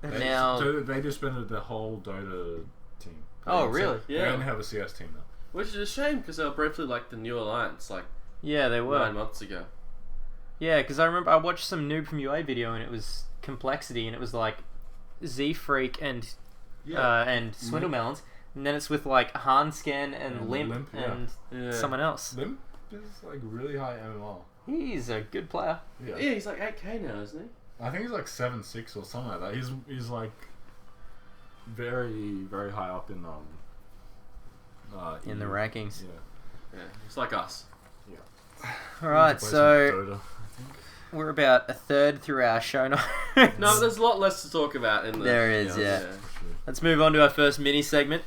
They did. And now... They disbanded the whole Dota team. Oh, really? Yeah. They only have a CS team now. Which is a shame, because they were briefly like the new Alliance, like... Yeah, they were. 9 months ago. Yeah, because I remember I watched some Noob from UA video, and it was Complexity, and it was like Z Freak and Swindlemelons, and then it's with like Hanscan and Limp and someone else. Limp is like really high MMR. He's a good player. Yeah, he's like 8k now, isn't he? I think he's like 7.6 or something like that. He's like very, very high up in the rankings. Yeah, it's like us. Yeah. All right, so Dota, I think. we're about a third through our show notes. No, there's a lot less to talk about in the. There is, yeah. Let's move on to our first mini segment.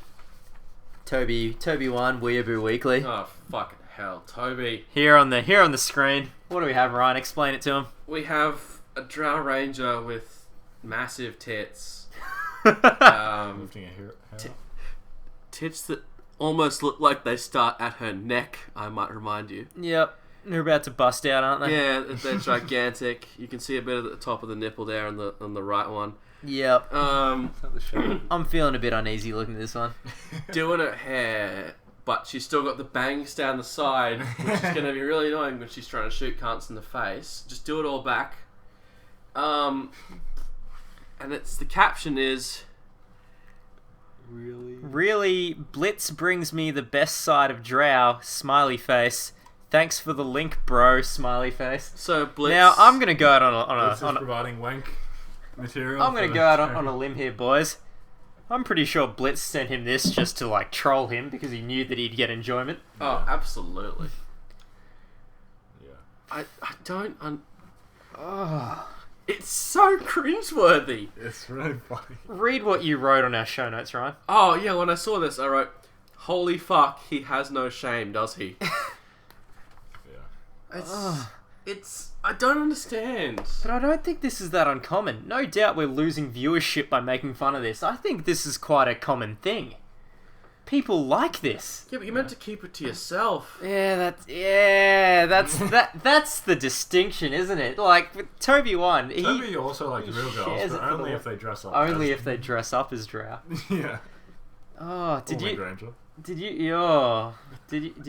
Toby won Weeaboo Weekly. Oh fucking hell, Toby! Here on the screen. What do we have, Ryan? Explain it to him. We have a Drow Ranger with massive tits. Lifting a hair Tits that almost look like they start at her neck. I might remind you. Yep, they're about to bust out, aren't they? Yeah, they're gigantic. You can see a bit at the top of the nipple there on the right one. Yep. the I'm feeling a bit uneasy looking at this one. Doing her hair, but she's still got the bangs down the side, which is going to be really annoying when she's trying to shoot cunts in the face. Just do it all back. And the caption is... Really, Blitz brings me the best side of Drow, smiley face. Thanks for the link, bro, smiley face. So Blitz... Now, I'm going to go out Blitz is providing wank material. I'm going to go out on a limb here, boys. I'm pretty sure Blitz sent him this just to, like, troll him because he knew that he'd get enjoyment. Oh, absolutely. Yeah. I don't... It's so cringeworthy. It's really funny. Read what you wrote on our show notes, Ryan. Oh, yeah, when I saw this, I wrote, holy fuck, he has no shame, does he? Yeah. It's... I don't understand. But I don't think this is that uncommon. No doubt we're losing viewership by making fun of this. I think this is quite a common thing. People like this. Yeah, but you meant to keep it to yourself. That's the distinction, isn't it? Like with Toby one, Toby also likes real girls, but only if they dress up. Only if they dress up as Drow. Yeah. Oh, did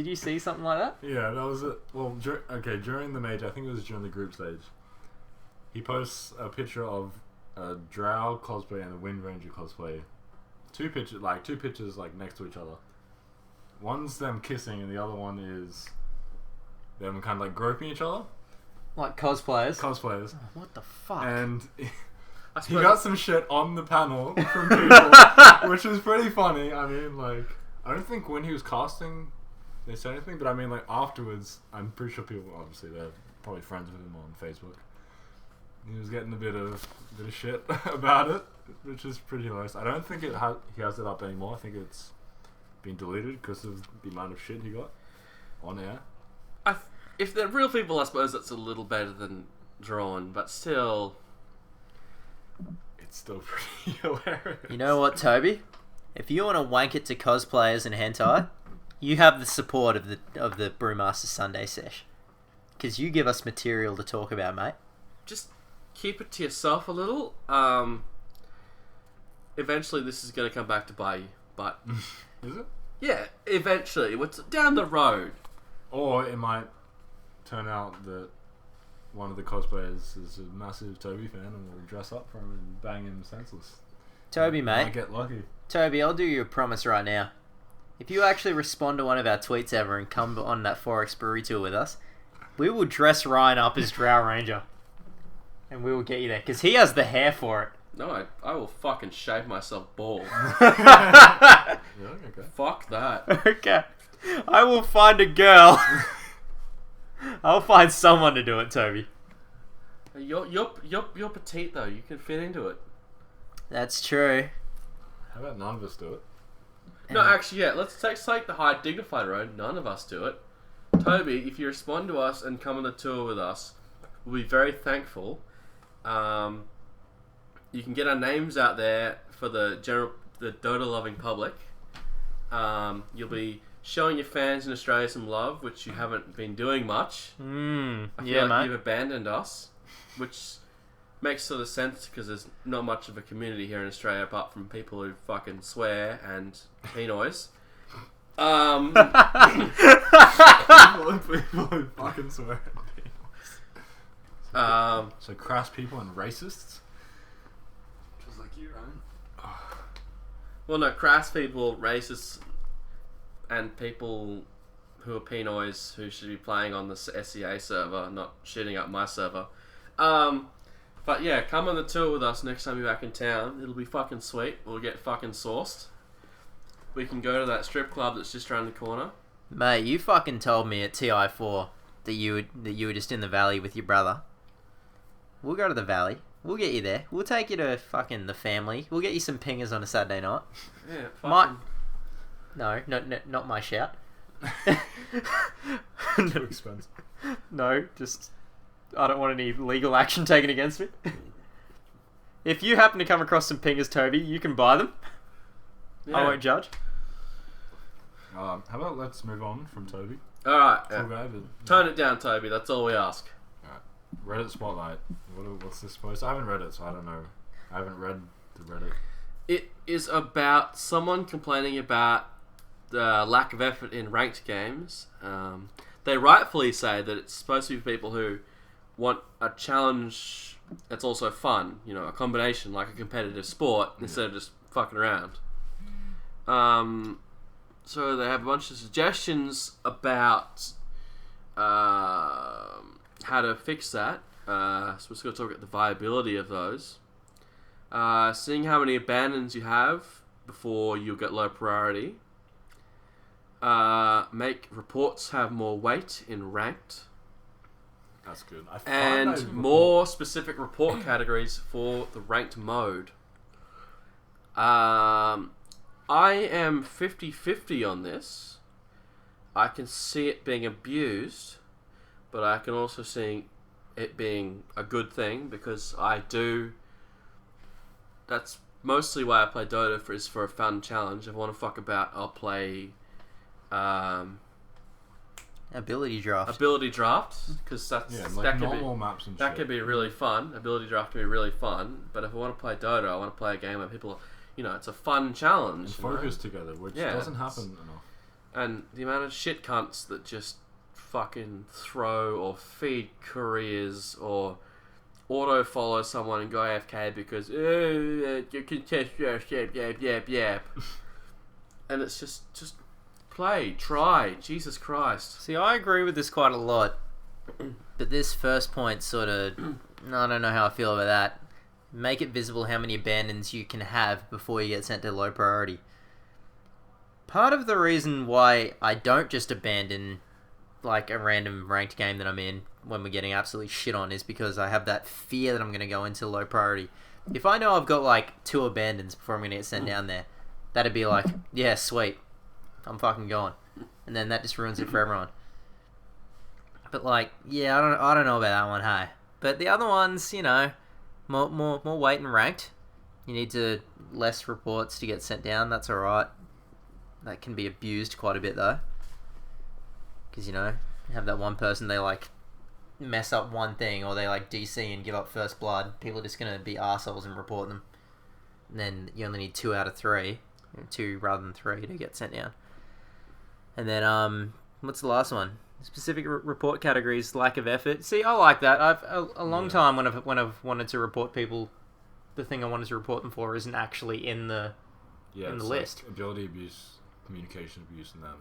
you see something like that? Yeah, that was it. Well, during the major, I think it was during the group stage. He posts a picture of a Drow cosplay and a Wind Ranger cosplay. Two pictures like next to each other. One's them kissing, and the other one is them kind of like groping each other. Like cosplayers. Oh, what the fuck? And he got some shit on the panel from people, which was pretty funny. I mean, like, I don't think when he was casting they said anything, but I mean, like, afterwards, I'm pretty sure people, obviously, they're probably friends with him on Facebook. He was getting a bit of shit about it, which is pretty hilarious. I don't think he has it up anymore. I think it's been deleted because of the amount of shit he got on air. If they're real people, I suppose that's a little better than drawn, but still... It's still pretty hilarious. You know what, Toby? If you want to wank it to cosplayers and hentai, you have the support of the Brewmaster Sunday Sesh. Because you give us material to talk about, mate. Just keep it to yourself a little. Eventually this is going to come back to bite you, but... Is it? Yeah, eventually. It's down the road. Or it might turn out that one of the cosplayers is a massive Toby fan and will dress up for him and bang him senseless. Toby, mate. Might get lucky. Toby, I'll do you a promise right now. If you actually respond to one of our tweets ever and come on that Forex Brewery tour with us, we will dress Ryan up as Drow Ranger. And we will get you there, because he has the hair for it. No, I will fucking shave myself bald. Yeah, okay. Fuck that. Okay. I will find a girl. I'll find someone to do it, Toby. You're petite though. You can fit into it. That's true. How about none of us do it? No, actually, yeah. Let's take the high dignified road. None of us do it. Toby, if you respond to us and come on the tour with us, we'll be very thankful. You can get our names out there for the Dota loving public. You'll be showing your fans in Australia some love, which you haven't been doing much. I feel like mate. you've abandoned us, which makes sort of sense because there's not much of a community here in Australia apart from people who fucking swear and penoise. People who fucking swear. So crass people and racists? Just like you, Ryan. Well, no, crass people, racists, and people who are penoise who should be playing on the SEA server, not shooting up my server. But yeah, come on the tour with us next time you're back in town. It'll be fucking sweet. We'll get fucking sauced. We can go to that strip club that's just around the corner. Mate, you fucking told me at TI4 that you were just in the valley with your brother. We'll go to the valley. We'll get you there. We'll take you to fucking the family. We'll get you some pingers on a Saturday night. Yeah, fucking... No, not my shout. Too expensive. No, just... I don't want any legal action taken against me. If you happen to come across some pingers, Toby, you can buy them. Yeah. I won't judge. How about let's move on from Toby? Alright, Cool guy, but... Tone it down, Toby. That's all we ask. Reddit Spotlight. What's this post? I haven't read it, so I don't know. I haven't read the Reddit. It is about someone complaining about the lack of effort in ranked games. They rightfully say that it's supposed to be people who want a challenge that's also fun. You know, a combination like a competitive sport instead of just fucking around. So they have a bunch of suggestions about how to fix that. So we're just going to talk about the viability of those. Seeing how many abandons you have before you get low priority. Make reports have more weight in ranked. That's good. And more specific report categories for the ranked mode. I am 50-50 on this. I can see it being abused, but I can also see it being a good thing because I do... That's mostly why I play Dota, is for a fun challenge. If I want to fuck about, I'll play... Ability draft, because that's like normal maps and that shit. could be really fun. Ability draft can be really fun, but if I want to play Dota, I want to play a game where people, you know, it's a fun challenge. And focus together, which doesn't happen enough. And the amount of shit cunts that just fucking throw or feed couriers or auto follow someone and go AFK because you can test your shit, yap. And it's just play, try, Jesus Christ. See, I agree with this quite a lot, but this first point sort of, I don't know how I feel about that. Make it visible how many abandons you can have before you get sent to low priority. Part of the reason why I don't just abandon like a random ranked game that I'm in when we're getting absolutely shit on is because I have that fear that I'm going to go into low priority. If I know I've got like 2 abandons before I'm going to get sent down there, that'd be like, yeah, sweet. I'm fucking going. And then that just ruins it for everyone. But like, yeah, I don't know about that one, hey. But the other ones, you know, more weight and ranked. You need to less reports to get sent down. That's alright. That can be abused quite a bit though. Because, you know, you have that one person, they like mess up one thing or they like DC and give up first blood. People are just going to be arseholes and report them. And then you only need 2 out of 3. 2 rather than 3 to get sent down. And then, what's the last one? Specific report categories, lack of effort. See, I like that. I've a long time when I've wanted to report people, the thing I wanted to report them for isn't actually in the list. Like ability abuse, communication abuse, and then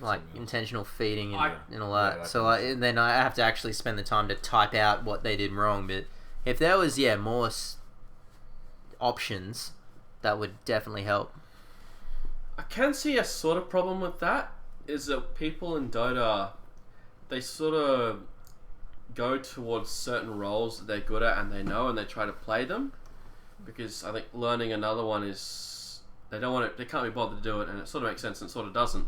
like intentional feeding and all Yeah, that. that So then I have to actually spend the time to type out what they did wrong. But if there was more options, that would definitely help. I can see a sort of problem with that, is that people in Dota, they sort of go towards certain roles that they're good at and they know and they try to play them. Because I think learning another one is, they can't be bothered to do it, and it sort of makes sense and it sort of doesn't.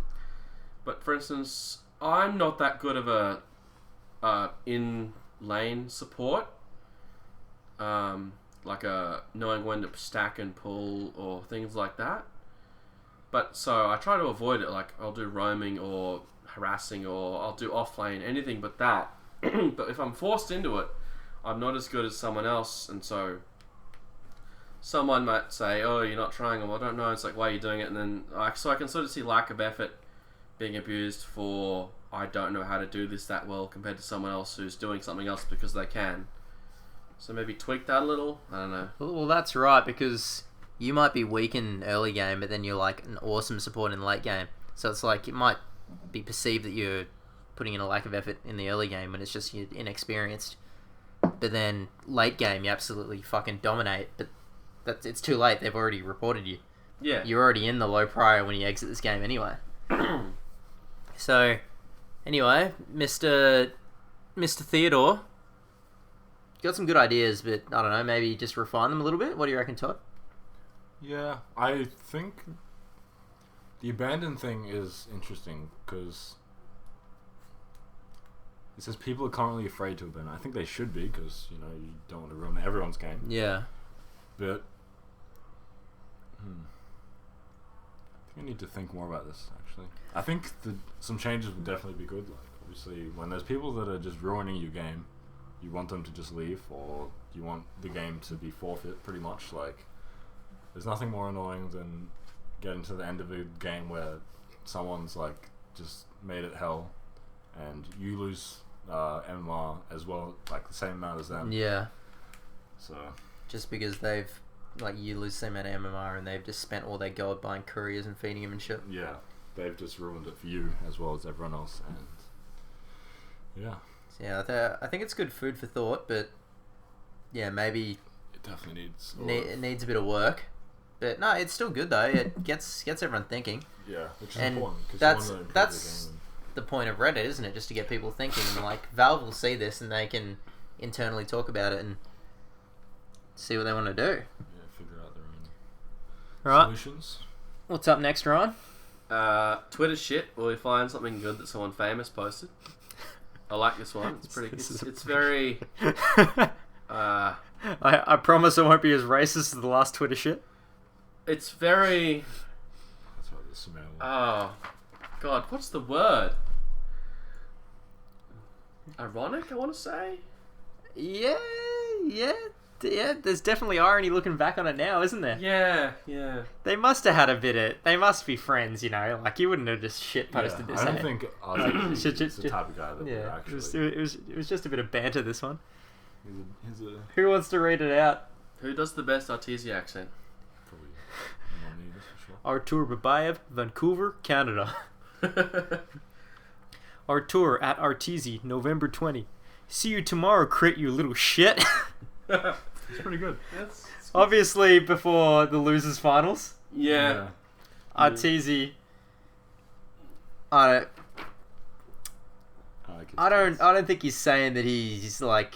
But for instance, I'm not that good of a in-lane support. Like knowing when to stack and pull or things like that. But so I try to avoid it. Like I'll do roaming or harassing, or I'll do offlane, anything but that. But if I'm forced into it, I'm not as good as someone else, and so someone might say, "Oh, you're not trying," or "I don't know." It's like, "Why are you doing it?" And then so I can sort of see lack of effort being abused for, I don't know how to do this that well compared to someone else who's doing something else because they can. So maybe tweak that a little. I don't know. Well, that's right, because you might be weak in early game, but then you're like an awesome support in late game. So it's like it might be perceived that you're putting in a lack of effort in the early game when it's just you're inexperienced. but then late game you absolutely fucking dominate, but it's too late. They've already reported you. Yeah. You're already in the low prior when you exit this game anyway. So, anyway, Mr. Theodore, you got some good ideas, but I don't know, maybe just refine them a little bit. What do you reckon, Todd? Yeah, I think the abandon thing is interesting because it says people are currently afraid to abandon. I think they should be because, you don't want to ruin everyone's game. Yeah. But I think I need to think more about this, actually. I think some changes would definitely be good. Like, obviously, when there's people that are just ruining your game, you want them to just leave, or you want the game to be forfeit, pretty much. Like, there's nothing more annoying than getting to the end of a game where someone's, like, just made it hell, and you lose MMR as well, like, the same amount as them. Yeah. So... Just because you lose the same amount of MMR and they've just spent all their gold buying couriers and feeding them and shit. Yeah, they've just ruined it for you as well as everyone else, and yeah. So yeah, I think it's good food for thought, but yeah, maybe it definitely needs it needs a bit of work. But no, it's still good though. It gets everyone thinking. Yeah, which is and important. That's the point of Reddit, isn't it? Just to get people thinking. And like Valve will see this and they can internally talk about it and see what they want to do. Yeah, figure out their own solutions. What's up next, Ryan? Twitter shit. Will we find something good that someone famous posted? I like this one. It's pretty. It's very. I promise I won't be as racist as the last Twitter shit. It's very. That's what the smell. Oh, God! What's the word? Ironic, I want to say. Yeah. There's definitely irony looking back on it now, isn't there? Yeah. They must have had a bit of... They must be friends, Like, you wouldn't have just shit posted this. I don't think Ozzy is the type of guy that would actually... It was just a bit of banter, this one. He's a... Who wants to read it out? Who does the best Artesia accent? Probably not me, that's for sure. Artur Babayev, Vancouver, Canada. Artur at Arteezy, November 20. See you tomorrow, crit, you little shit. It's pretty good. It's obviously before the losers finals. Yeah. Arteezy. I don't think he's saying that he's like.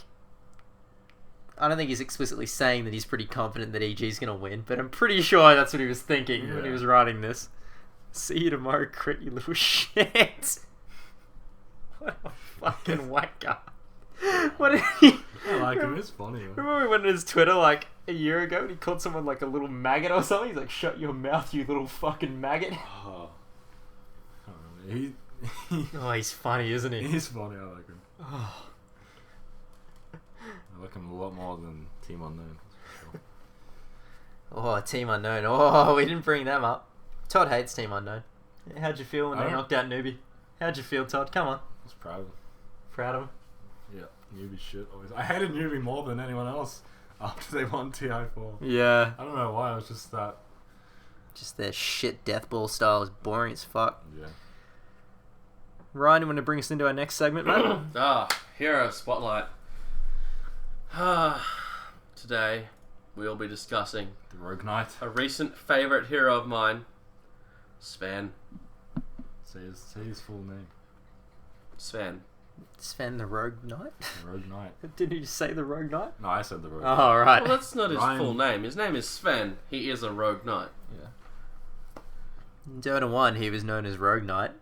I don't think he's explicitly saying that he's pretty confident that EG's gonna win, but I'm pretty sure that's what he was thinking when he was writing this. See you tomorrow, crit, you little shit. What a fucking whacker. What did he... I like him, it's funny. Remember we went on his Twitter like a year ago and he called someone like a little maggot or something? He's like, shut your mouth, you little fucking maggot. Oh. Oh, he's funny, isn't he? He's funny, I like him. Oh. I like him a lot more than Team Unknown. Sure. Oh, Team Unknown. Oh, we didn't bring them up. Todd hates Team Unknown. How'd you feel when they knocked out Newbie? How'd you feel, Todd? Come on. I was proud of him. Proud of him? Yeah, Newbie shit always. I hated Newbie more than anyone else after they won TI4. Yeah. I don't know why, it was just that. Just their shit deathball style is boring as fuck. Yeah. Ryan, you want to bring us into our next segment, mate? Hero Spotlight. Today, we'll be discussing the Rogue Knight. A recent favourite hero of mine, Sven. Say his full name. Sven. Sven the Rogue Knight? The Rogue Knight. Didn't you just say the Rogue Knight? No, I said the Rogue Knight. Oh, right. Well, that's not his full name. His name is Sven. He is a Rogue Knight. Yeah. In Dota 1, he was known as Rogue Knight,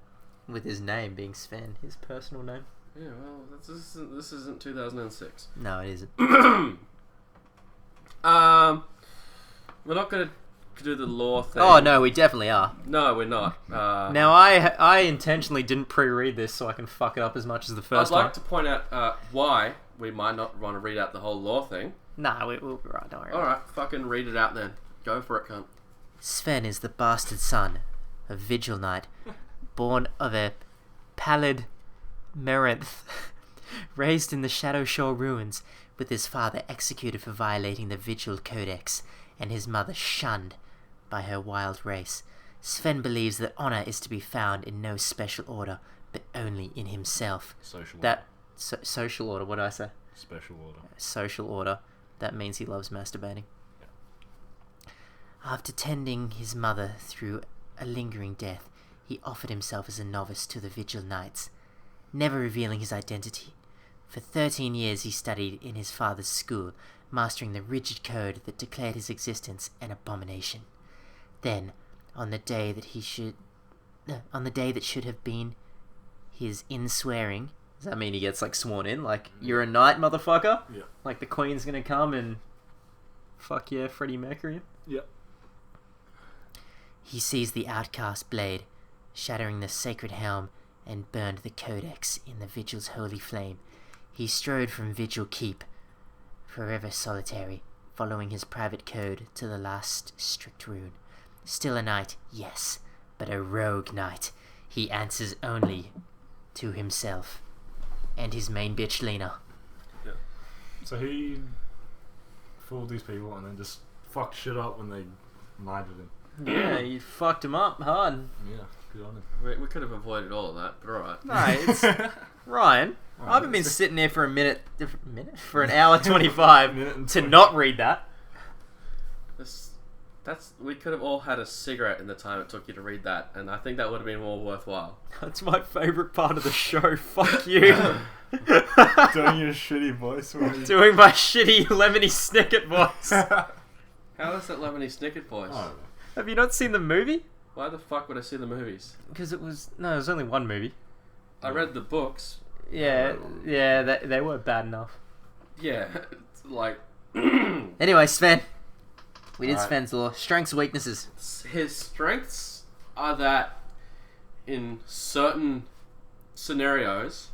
with his name being Sven, his personal name. Yeah, well, this isn't 2006. No, it isn't. We're not going to do the lore thing. Oh, no, we definitely are. No, we're not. Now, I intentionally didn't pre-read this so I can fuck it up as much as the first one. I'd like to point out why we might not want to read out the whole lore thing. Nah, we'll be right, don't worry. Alright, fucking read it out then. Go for it, cunt. Sven is the bastard son of Vigil Knight, born of a pallid Merenth, raised in the Shadow Shore ruins, with his father executed for violating the Vigil Codex, and his mother shunned by her wild race. Sven believes that honor is to be found in no special order, but only in himself. Social order. Social order, what did I say? Special order. Social order. That means he loves masturbating. After tending his mother through a lingering death, he offered himself as a novice to the Vigil Knights, never revealing his identity. For 13 years he studied in his father's school, mastering the rigid code that declared his existence an abomination. Then, on the day that should have been his in-swearing... Does that mean he gets, like, sworn in? Like, you're a knight, motherfucker? Yeah. Like, the Queen's gonna come and... Fuck yeah, Freddie Mercury? Yeah. He seized the outcast blade, shattering the sacred helm, and burned the codex in the Vigil's holy flame. He strode from Vigil Keep, forever solitary, following his private code to the last strict rune. Still a knight, yes, but a rogue knight. He answers only to himself and his main bitch Lena. Yeah. So he fooled these people and then just fucked shit up when they knighted him. Yeah, you fucked him up hard. Yeah, good on him. We could have avoided all of that, but alright. No, it's... Ryan, I haven't been sitting there for for an hour 25 to not read that. We could have all had a cigarette in the time it took you to read that, and I think that would have been more worthwhile. That's my favourite part of the show. Fuck you. Doing your shitty voice. Doing my shitty lemony snicket voice. How is that lemony snicket voice? Oh. Have you not seen the movie? Why the fuck would I see the movies? Because it was only one movie. I read the books. Yeah, they were bad enough. Yeah, it's like... Anyway, Sven. We did Sven's law. Strengths, weaknesses. His strengths are that in certain scenarios,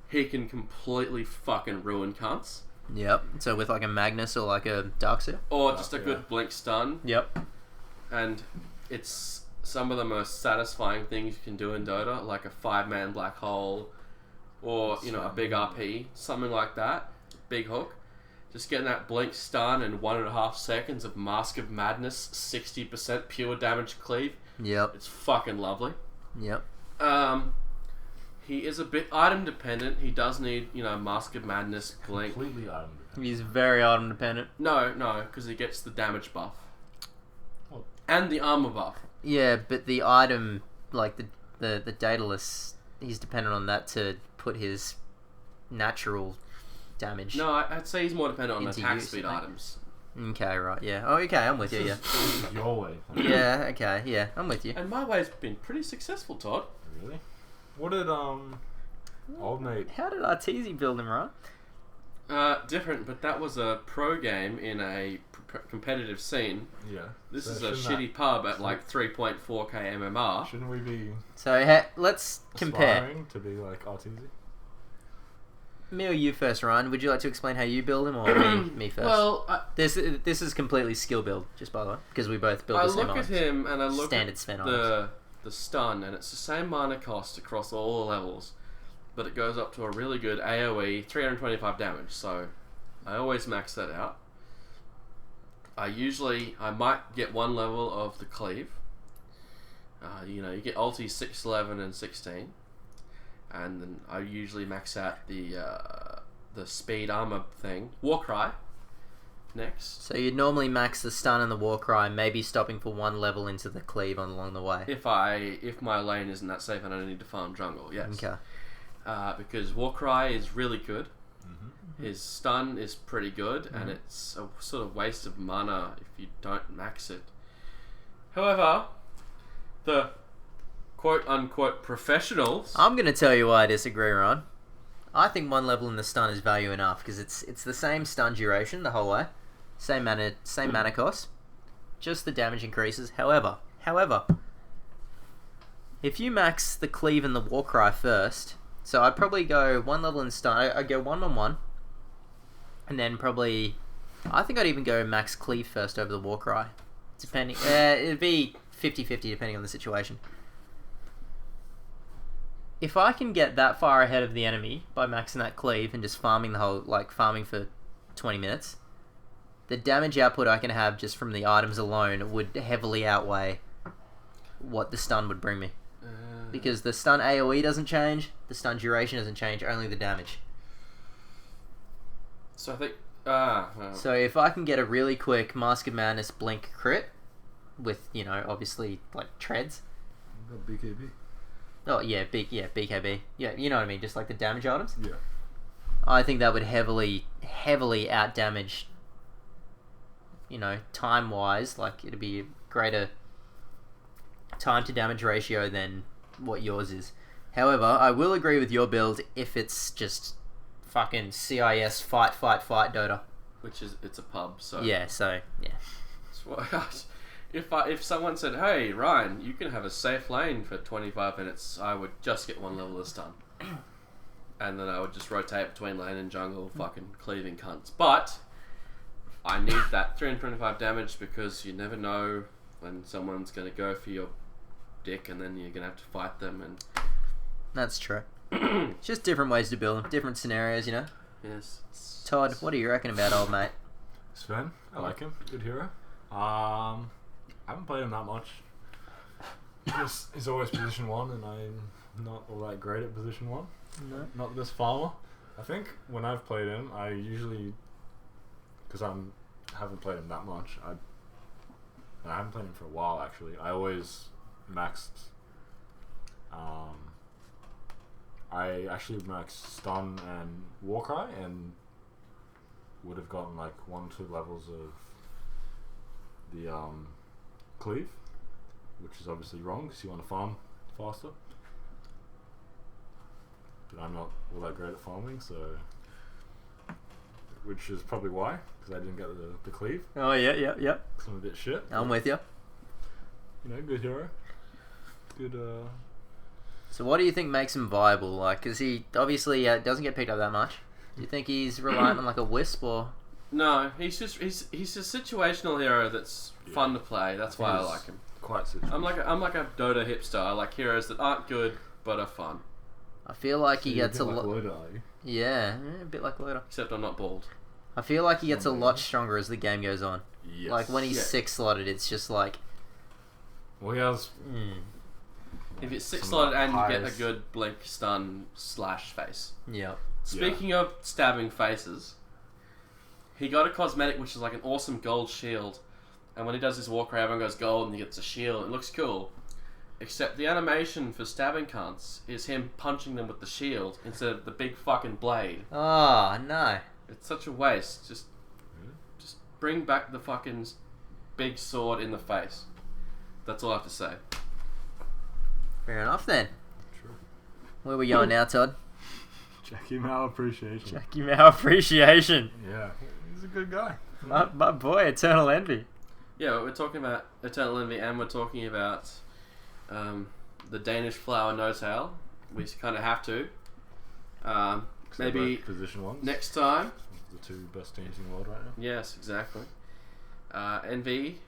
he can completely fucking ruin cunts. Yep. So with like a Magnus or like a Darkseer? Or just a good blink stun. Yep. And it's some of the most satisfying things you can do in Dota, like a 5-man black hole, or, you know, a big RP, something like that. Big hook. Just getting that blink stun and 1.5 seconds of Mask of Madness, 60% pure damage cleave. Yep. It's fucking lovely. Yep. He is a bit item dependent. He does need, you know, Mask of Madness, blink. Completely item dependent. He's very item dependent. No, because he gets the damage buff. What? And the armor buff. Yeah, but the item, like the Daedalus, he's dependent on that to put his natural damage. No, I'd say he's more dependent on into attack use, speed I think. items. Okay, right, yeah. Oh, okay, I'm with you, yeah. This is your way. Yeah, okay, yeah, I'm with you. And my way's been pretty successful, Todd. Really? What did old mate? How did Arteezy build him, right? Different, but that was a pro game in a competitive scene. Yeah. This So is a shouldn't shitty pub at like 3.4k MMR. Shouldn't we be So let's compare. aspiring to be like Arteezy? Me or you first, Ryan? Would you like to explain how you build him, or me first? Well, this is completely skill build, just by the way, because we both build I the same look at items. him and I look Standard at Sven items. the stun, and it's the same mana cost across all the levels, but it goes up to a really good AoE, 325 damage. So I always max that out. I might get one level of the cleave. You know, you get ulti 6, 11, and 16. And then I usually max out the speed armor thing. Warcry next. So you'd normally max the stun and the Warcry, maybe stopping for one level into the cleave along the way. If my lane isn't that safe and I don't need to farm jungle, yes. Okay. Because Warcry is really good. Mm-hmm. His stun is pretty good, and it's a sort of waste of mana if you don't max it. However, the quote-unquote professionals... I'm going to tell you why I disagree, Ron. I think one level in the stun is value enough, because it's the same stun duration the whole way. Same mana cost. Just the damage increases. However, if you max the cleave and the Warcry first, so I'd probably go one level in stun, I'd go 1-1-1, and then probably, I think I'd even go max cleave first over the Warcry. Depending, it'd be 50-50 depending on the situation. If I can get that far ahead of the enemy by maxing that cleave and just farming farming for 20 minutes, the damage output I can have just from the items alone would heavily outweigh what the stun would bring me. Because the stun AoE doesn't change, the stun duration doesn't change, only the damage. So I think... So if I can get a really quick Mask of Madness Blink crit with, obviously, like, treads. Got BKB. Oh, yeah, BKB. Yeah, you know what I mean, just like the damage items. Yeah. I think that would heavily outdamage, time-wise. Like, it'd be a greater time to damage ratio than what yours is. However, I will agree with your build if it's just fucking CIS fight Dota. Which is, it's a pub, so... Yeah. If someone said, hey, Ryan, you can have a safe lane for 25 minutes, I would just get one level of stun. And then I would just rotate between lane and jungle, fucking cleaving cunts. But I need that 325 damage because you never know when someone's going to go for your dick and then you're going to have to fight them. And that's true. Just different ways to build them, different scenarios, Yes. Todd, what do you reckon about old mate? Sven, I like him. Good hero. I haven't played him that much. He's always position 1 and I'm not all that great at position 1. No. Not this far. I think when I've played him, I usually... Because I haven't played him that much. I haven't played him for a while, actually. I always maxed... I actually maxed stun and warcry and would have gotten like 1-2 levels of the cleave, which is obviously wrong because you want to farm faster. But I'm not all that great at farming, so which is probably why, because I didn't get the cleave. Oh yeah. I'm a bit shit. I'm with you. Good hero. Good. So what do you think makes him viable? Like, because he obviously doesn't get picked up that much. Do you think he's reliant on like a wisp or? No, he's a situational hero that's fun to play. That's why I like him. Quite situational. I'm like a Dota hipster. I like heroes that aren't good but are fun. I feel like he gets a lot. Like Loader, are you? Yeah, a bit like Loader. Except I'm not bald. I feel like he gets a lot stronger as the game goes on. Yes. Like when he's 6-slotted, it's just like. Well, he has. If it's 6-slotted and you get a good blink stun / face. Yeah. Speaking of stabbing faces, he got a cosmetic which is like an awesome gold shield, and when he does his walk-around, everyone goes gold and he gets a shield. It looks cool. Except the animation for stabbing cunts is him punching them with the shield instead of the big fucking blade. Oh, no. It's such a waste. Just bring back the fucking big sword in the face. That's all I have to say. Fair enough then. True. Where are we going now, Todd? Jackie Mao appreciation. Jackie Mao appreciation. Yeah, he's a good guy. My boy, Eternal Envy. Yeah, we're talking about Eternal Envy and we're talking about the Danish flower no-tail. We kind of have to. Maybe position 1 next time. The 2 best teams in the world right now. Yes, exactly. Envy,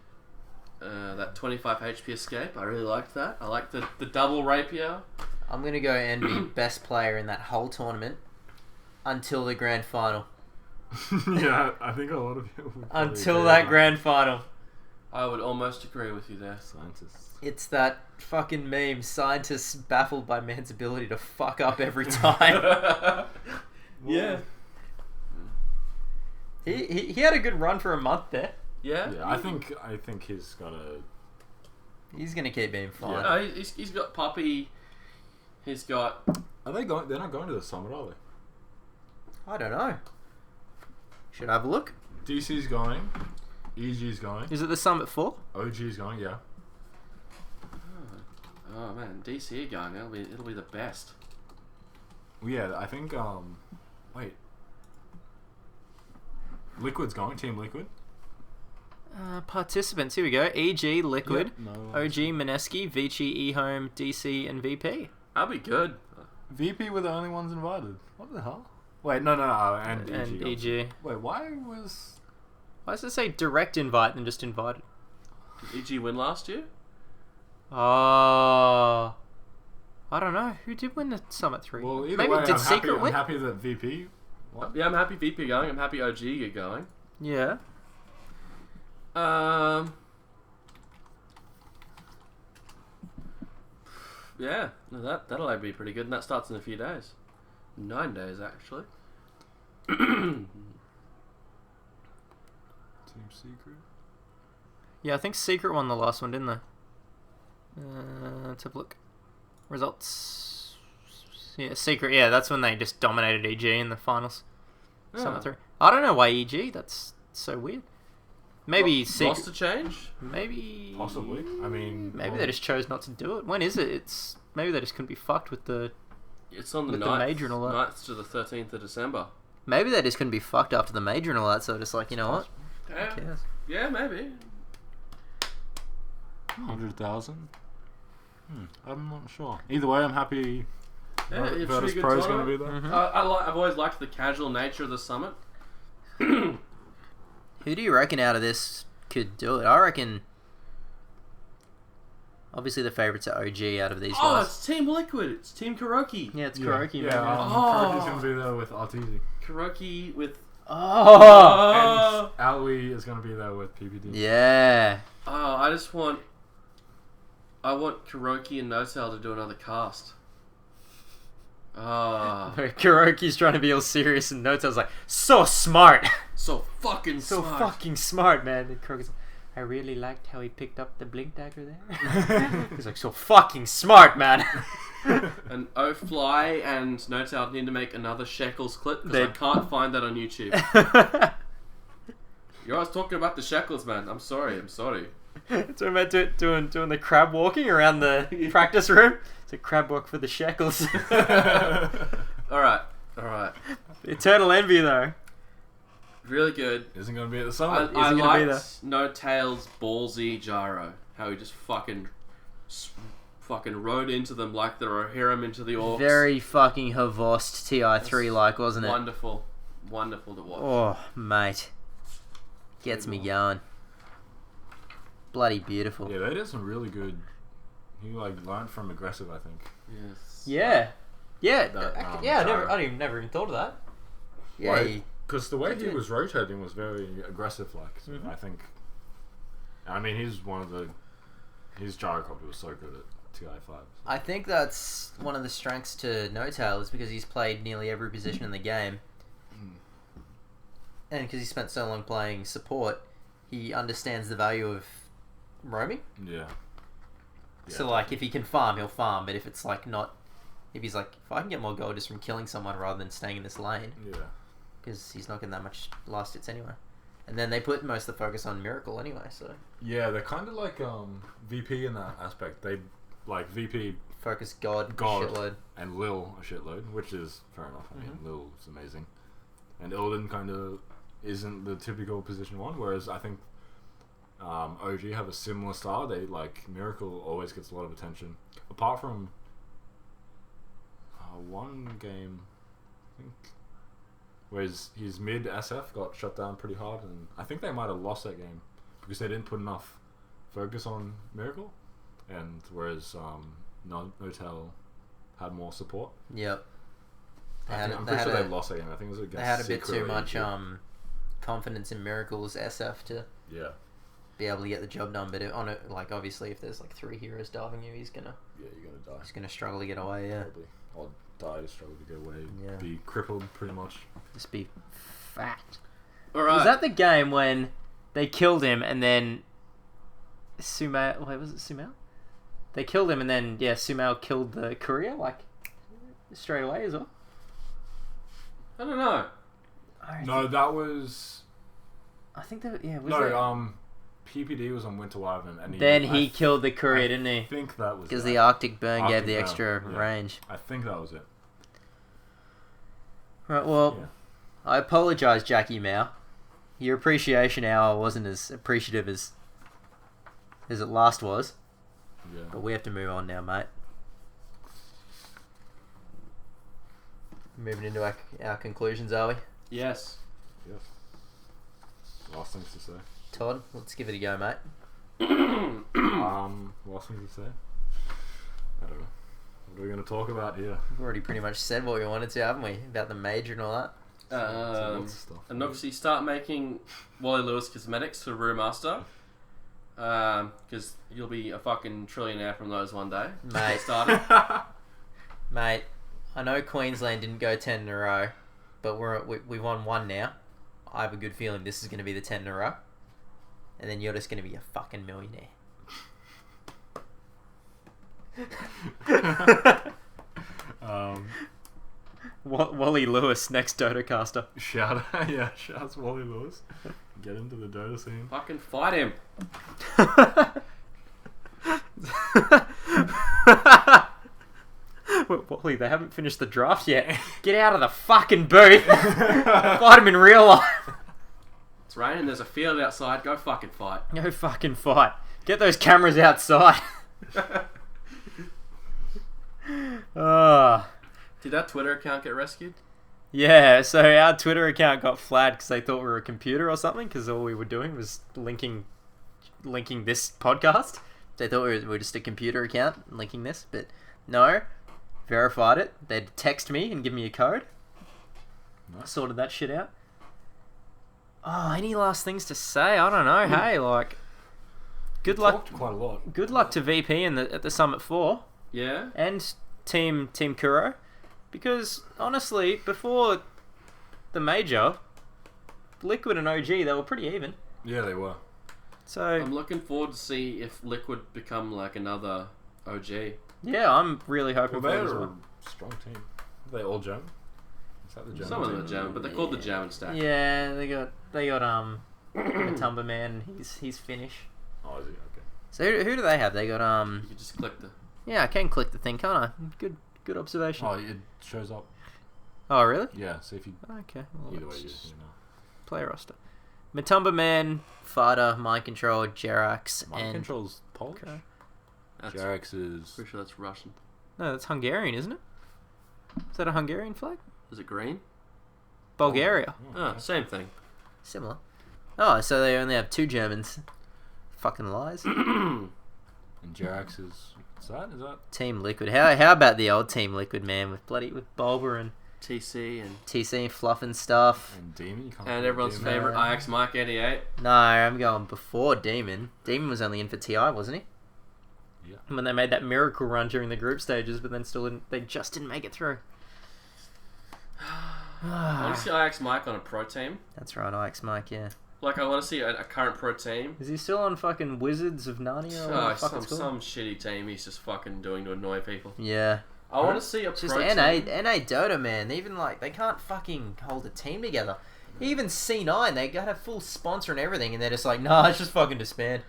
that 25 HP escape. I really liked that. I liked the double rapier. I'm going to go Envy best player in that whole tournament until the grand final. Yeah, I think a lot of people would until that grand final. I would almost agree with you there. Scientists. It's that fucking meme, scientists baffled by man's ability to fuck up every time. Yeah. He had a good run for a month there. Yeah? Yeah, I think he's gonna... He's gonna keep being fine. Yeah. No, he's got Puppy. He's got... Are they going? They're not going to the summit, are they? I don't know. Should I have a look? DC's going. EG's going. Is it the Summit 4? OG's going, yeah. Oh man, DC are going. It'll be the best. Well, yeah, I think, wait. Liquid's going, Team Liquid. Participants, here we go. EG, Liquid, Yep, no, OG, Mineski, Vici, eHome, DC, and VP. That'll be good. VP were the only ones invited. What the hell? Wait, no, and EG. EG. Wait, why does it say direct invite and just invited? Did EG win last year? Oh, I don't know. Who did win the Summit 3? Well, either Maybe way, did I'm Secret happy, win? I'm happy that VP won. Yeah, I'm happy VP going. I'm happy OG are going. Yeah. Yeah, no, that'll be pretty good, and that starts in a few days. 9 days, actually. Secret. Yeah, I think Secret won the last one, didn't they? Let's have a look. Results. Yeah, Secret. Yeah, that's when they just dominated EG in the finals. Yeah. 3. I don't know why EG. That's so weird. Maybe Secret. Roster change? Maybe. Possibly. I mean, Maybe they just chose not to do it. When is it? It's maybe they just couldn't be fucked with the. It's on the With 9th, the major and all that. 9th to the 13th of December. Maybe they just couldn't be fucked after the major and all that. So just like, you know what? Yeah, Who cares? yeah, maybe. 100,000. I'm not sure. Either way, I'm happy. Yeah, it's a Virtus pretty good Pro's going to tournament. be there. I've always liked the casual nature of the summit. Who do you reckon out of this could do it? I reckon. Obviously, the favourites are OG out of these guys. It's Team Liquid. It's Team Kuroki. Yeah, it's Kuroki. Yeah, man. Kuroki's going to be there with Arteezy. Kuroki with... Oh! And Alwi is going to be there with PPD. Yeah. Oh, I want Kuroki and Notel to do another cast. Kuroki's trying to be all serious and Notel's like, so smart! So fucking So smart. fucking smart, man. And Kuroki's like, I really liked how he picked up the blink dagger there. He's like, so fucking smart, man. And Fly and Notel need to make another Shekels clip because I can't find that on YouTube. You're always talking about the Shekels, man. I'm sorry. So I'm about doing the crab walking around the practice room. It's a crab walk for the Shekels. Alright. Eternal envy, though. Really good. Isn't going to be at the summit. I Isn't gonna be there. liked No Tail's ballsy gyro. How he just fucking rode into them like the Rohirrim into the orcs. Very fucking Havost TI3 like, wasn't it? Wonderful to watch. Oh, mate. Gets me going. Bloody beautiful. Yeah, they did some really good. He learned from aggressive, I think. Yes. Yeah. Yeah. That, I never even thought of that. Yeah. Because the way he was rotating was very aggressive, so I think. I mean, his gyrocopter was so good at TI5. I think that's one of the strengths to No Tail is because he's played nearly every position in the game. And because he spent so long playing support, he understands the value of roaming. Yeah. So, like, if he can farm, he'll farm. But if it's, like, not... If he's like, if I can get more gold just from killing someone rather than staying in this lane... Yeah. Because he's not getting that much last hits anyway. And then they put most of the focus on Miracle anyway, so... Yeah, they're kind of like VP in that aspect. They, VP... Focus God, God shitload. And Lil a shitload, which is fair enough. I mean, Lil's amazing. And Ilden kind of isn't the typical position one, whereas I think OG have a similar style. They, Miracle always gets a lot of attention. Apart from one game, I think... Whereas his mid SF got shut down pretty hard, and I think they might have lost that game because they didn't put enough focus on Miracle, and whereas Notel had more support. Yep. I'm pretty sure they lost that game. I think it was against They had a bit Secret too much AG. confidence in Miracle's SF to be able to get the job done. But obviously, if there's 3 heroes diving you, he's gonna you're gonna die. He's gonna struggle to get away. Yeah. Probably. Or die, struggle to get away. Yeah. Be crippled, pretty much. Just be fact. Alright. Was that the game when they killed him and then Sumail... Wait, was it Sumail? They killed him and then, Sumail killed the courier, straight away as well? I don't know. No, that was... I think that... Yeah, was No, PPD was on Winter Wyvern, and he killed the courier, didn't he? I think that was because the Arctic Burn gave the Burn, extra yeah. range. I think that was it. Right, well, I apologise, Jackie Mao. Your appreciation hour wasn't as appreciative as it last was. Yeah. But we have to move on now, mate. Moving into our conclusions, are we? Yes. Yes. Last things to say. Todd, let's give it a go, mate. Last things to say? I don't know. What are we going to talk about here? We've already pretty much said what we wanted to, haven't we? About the major and all that. Lots of stuff. And obviously start making Wally Lewis cosmetics for Brewmaster. Because you'll be a fucking trillionaire from those one day. Mate. Mate, I know Queensland didn't go 10 in a row, but we won 1 now. I have a good feeling this is going to be the 10 in a row. and then you're just gonna be a fucking millionaire. Wally Lewis, next Dota caster. Shout out to Wally Lewis. Get into the Dota scene. Fucking fight him. Wally, they haven't finished the draft yet. Get out of the fucking booth. Fight him in real life. It's raining, there's a field outside, go fucking fight. Go fucking fight. Get those cameras outside. Did that Twitter account get rescued? Yeah, so our Twitter account got flagged because they thought we were a computer or something, because all we were doing was linking this podcast. They thought we were just a computer account linking this, but no. Verified it. They'd text me and give me a code. Nice. Sorted that shit out. Oh, any last things to say? I don't know. Hey, like, good luck. Quite a lot. Good luck to VP at the Summit 4. Yeah. And Team Kuro, because honestly, before the major, Liquid and OG, they were pretty even. Yeah, they were. So I'm looking forward to see if Liquid become like another OG. yeah, I'm really hoping Well, for it they're as a well. strong team. Are they all German? Is that the German Some of team? them are German, but they're called the German stack. Yeah, they got Matumba Man. He's Finnish. Oh, is he? Okay. So who do they have? They got You can just click the. Yeah, I can click the thing, can't I? Good observation. Oh, it shows up. Oh, really? Yeah, so if you... Okay. Well, Either way, let's you just know. play roster. Matumba Man, Fada, Mind Control, Jerax, Mind and... Control's Polish? Okay. That's, Jarex is... pretty sure that's Russian. No, that's Hungarian, isn't it? Is that a Hungarian flag? Is it green? Bulgaria. Oh, same thing. Similar. Oh, so they only have 2 Germans. Fucking lies. And Jarex is... Is that? Team Liquid. How about the old Team Liquid, man, with Bulber and TC and TC and Fluff and stuff. And Demon? You can't and call everyone's Demon. favourite IX Mike 88. No, I'm going before Demon. Demon was only in for TI, wasn't he? Yeah. When they made that miracle run during the group stages, but then they just didn't make it through. I want to see IX Mike on a pro team. That's right, IX Mike, yeah. Like, I want to see a current pro team. Is he still on fucking Wizards of Narnia? Or what the fuck it's called? Some shitty team he's just fucking doing to annoy people. Yeah. I want to see a It's pro just team. NA Dota, man. Even like they can't fucking hold a team together. Even C9, they got a full sponsor and everything, and they're just like, nah, it's just fucking disband.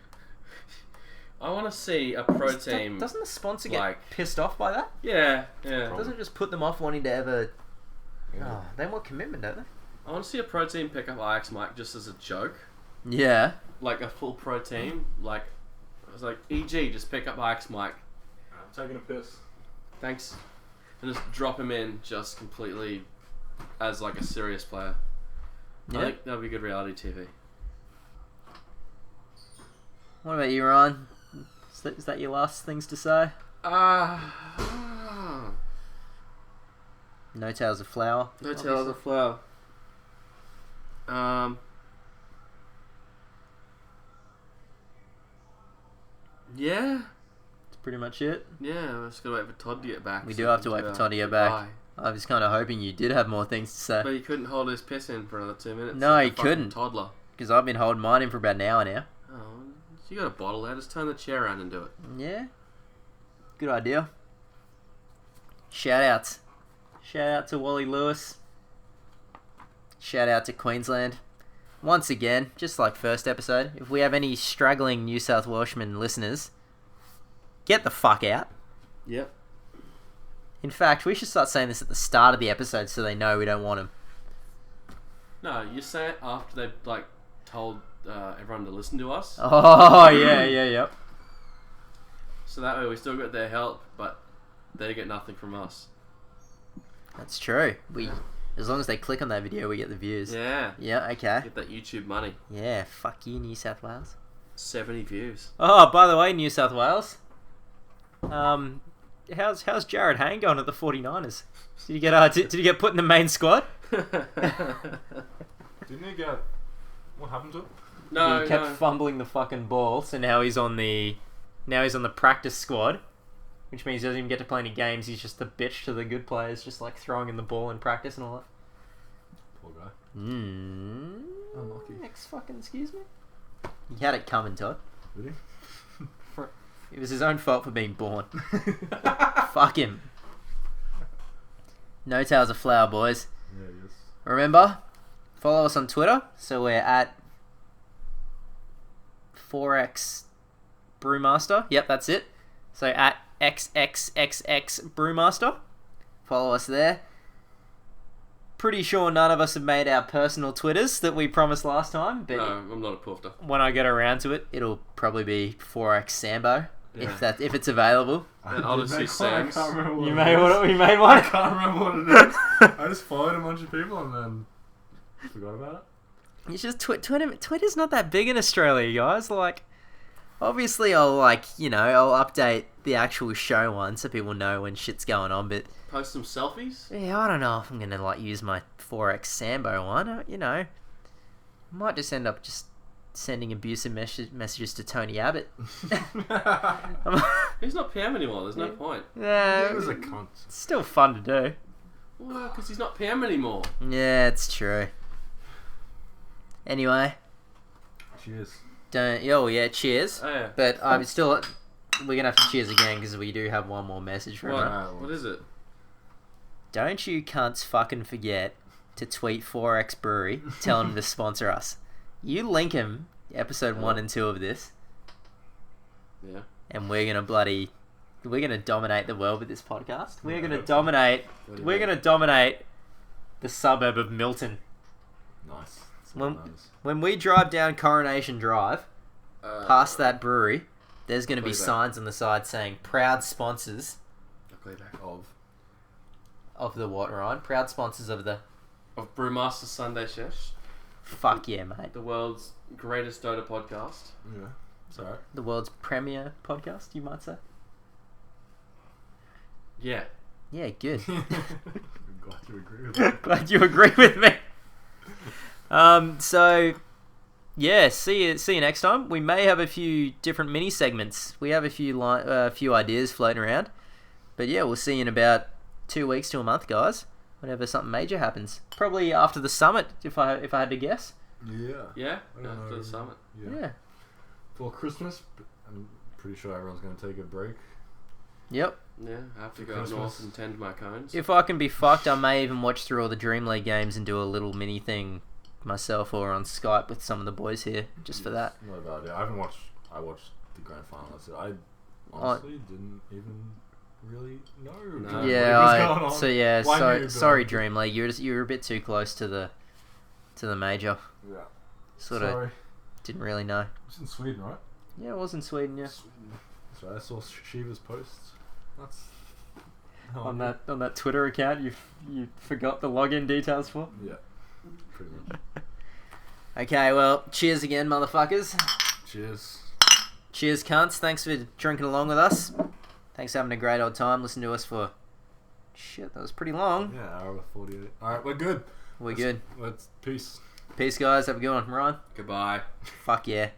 I want to see a pro team. Doesn't the sponsor get like- pissed off by that? Yeah. Doesn't it just put them off wanting to ever? Oh, they want commitment, don't they? I want to see a pro team pick up IX Mike just as a joke. Yeah. Like a full pro team. Like, it was like, EG, just pick up IX Mike. I'm taking a piss. Thanks. And just drop him in just completely as like a serious player. Yeah. I think that would be good reality TV. What about you, Ryan? Is that your last things to say? No Tales of Flower. No Tales of Flower. Yeah. That's pretty much it. Yeah, we're just gonna wait for Todd to get back. We so do we have can to wait do for our Todd to get back. goodbye. I was kind of hoping you did have more things to say. But he couldn't hold his piss in for another 2 minutes. No, like he a fucking couldn't. Toddler. Because I've been holding mine in for about an hour now. Oh, you got a bottle there. Just turn the chair around and do it. Yeah. Good idea. Shout outs. Shout out to Wally Lewis. Shout out to Queensland. Once again, just like first episode, if we have any struggling New South Welshmen listeners, get the fuck out. Yep. In fact, we should start saying this at the start of the episode so they know we don't want them. No, you say it after they've like told everyone to listen to us. Oh, yep. So that way we still get their help, but they get nothing from us. That's true. As long as they click on that video, we get the views. Yeah. Yeah, okay. Get that YouTube money. Yeah, fuck you, New South Wales. 70 views. Oh, by the way, New South Wales. How's Jared Hayne going at the 49ers? Did he get put in the main squad? Didn't he get... What happened to him? No, He kept fumbling the fucking ball, so now he's on the practice squad, which means he doesn't even get to play any games. He's just the bitch to the good players, just like throwing in the ball in practice and all that. Poor guy. Unlucky. Unlucky. Next fucking excuse me. He had it coming, Todd. Did It was his own fault for being born. Fuck him. No tails of flower, boys. Yeah, yes. Remember, follow us on Twitter. So we're at 4x Brewmaster. Yep, that's it. So at XXXX Brewmaster. Follow us there. Pretty sure none of us have made our personal Twitters that we promised last time. But No, I'm not a poofter. when I get around to it, it'll probably be 4x Sambo. Yeah. If it's available. And I'll just use Sam's. You made one? I can't remember what it is. I just followed a bunch of people and then forgot about it. It's just Twitter's not that big in Australia, guys. Like, obviously, I'll update the actual show one so people know when shit's going on. But Post some selfies. yeah, I don't know if I'm gonna use my 4x Sambo one. I might just end up just sending abusive messages to Tony Abbott. He's not PM anymore. There's no point. Yeah, It was a cunt. it's still fun to do. Well, because he's not PM anymore. Yeah, it's true. Anyway, Cheers. cheers. Oh yeah. But we're gonna have to cheers again because we do have one more message from her. What is it? Don't you cunts fucking forget to tweet 4X Brewery, tell them to sponsor us. You link them, episode 1 and 2 of this, Yeah. and we're gonna dominate the world with this podcast. We're gonna dominate the suburb of Milton. Nice. When we drive down Coronation Drive, past that brewery, there's gonna be Clear back. signs on the side saying proud sponsors of the what, Ryan? Proud sponsors of the... Of Brewmaster Sunday Sesh, Fuck yeah, mate. the world's greatest Dota podcast. Yeah. It's alright. The world's premier podcast, you might say. Yeah. Yeah, good. Glad you agree with that. Glad you agree with me. So yeah, see you next time. We may have a few different mini segments. We have a few ideas floating around. But yeah, we'll see you in about 2 weeks to a month, guys. Whenever something major happens. Probably after the summit, if I had to guess. Yeah. Yeah? I don't After know. the summit. Yeah. For Christmas, I'm pretty sure everyone's going to take a break. Yep. Yeah, I have to go Christmas. north and tend my cones. If I can be fucked, I may even watch through all the Dream League games and do a little mini thing myself or on Skype with some of the boys here, just for that. Not a bad idea. I watched the grand final. That's it. I honestly didn't even really know. No. what was Yeah, going on. so yeah, Why so knew, sorry, but- Dream League. You were a bit too close to the major. Yeah. Sort of Sorry. didn't really know. It's in Sweden, right? Yeah, it was in Sweden. Yeah, Sweden. That's right. I saw Shiva's posts. That's how on I that Twitter account, you forgot the login details for. Yeah. Pretty much. Okay, well, cheers again, motherfuckers. Cheers. Cheers, cunts. Thanks for drinking along with us. Thanks for having a great old time. Listen to us for shit. That was pretty long. Yeah, hour 48. All right, we're good. We're good. Let's peace. Peace, guys. Have a good one, Ryan. Goodbye. Fuck yeah.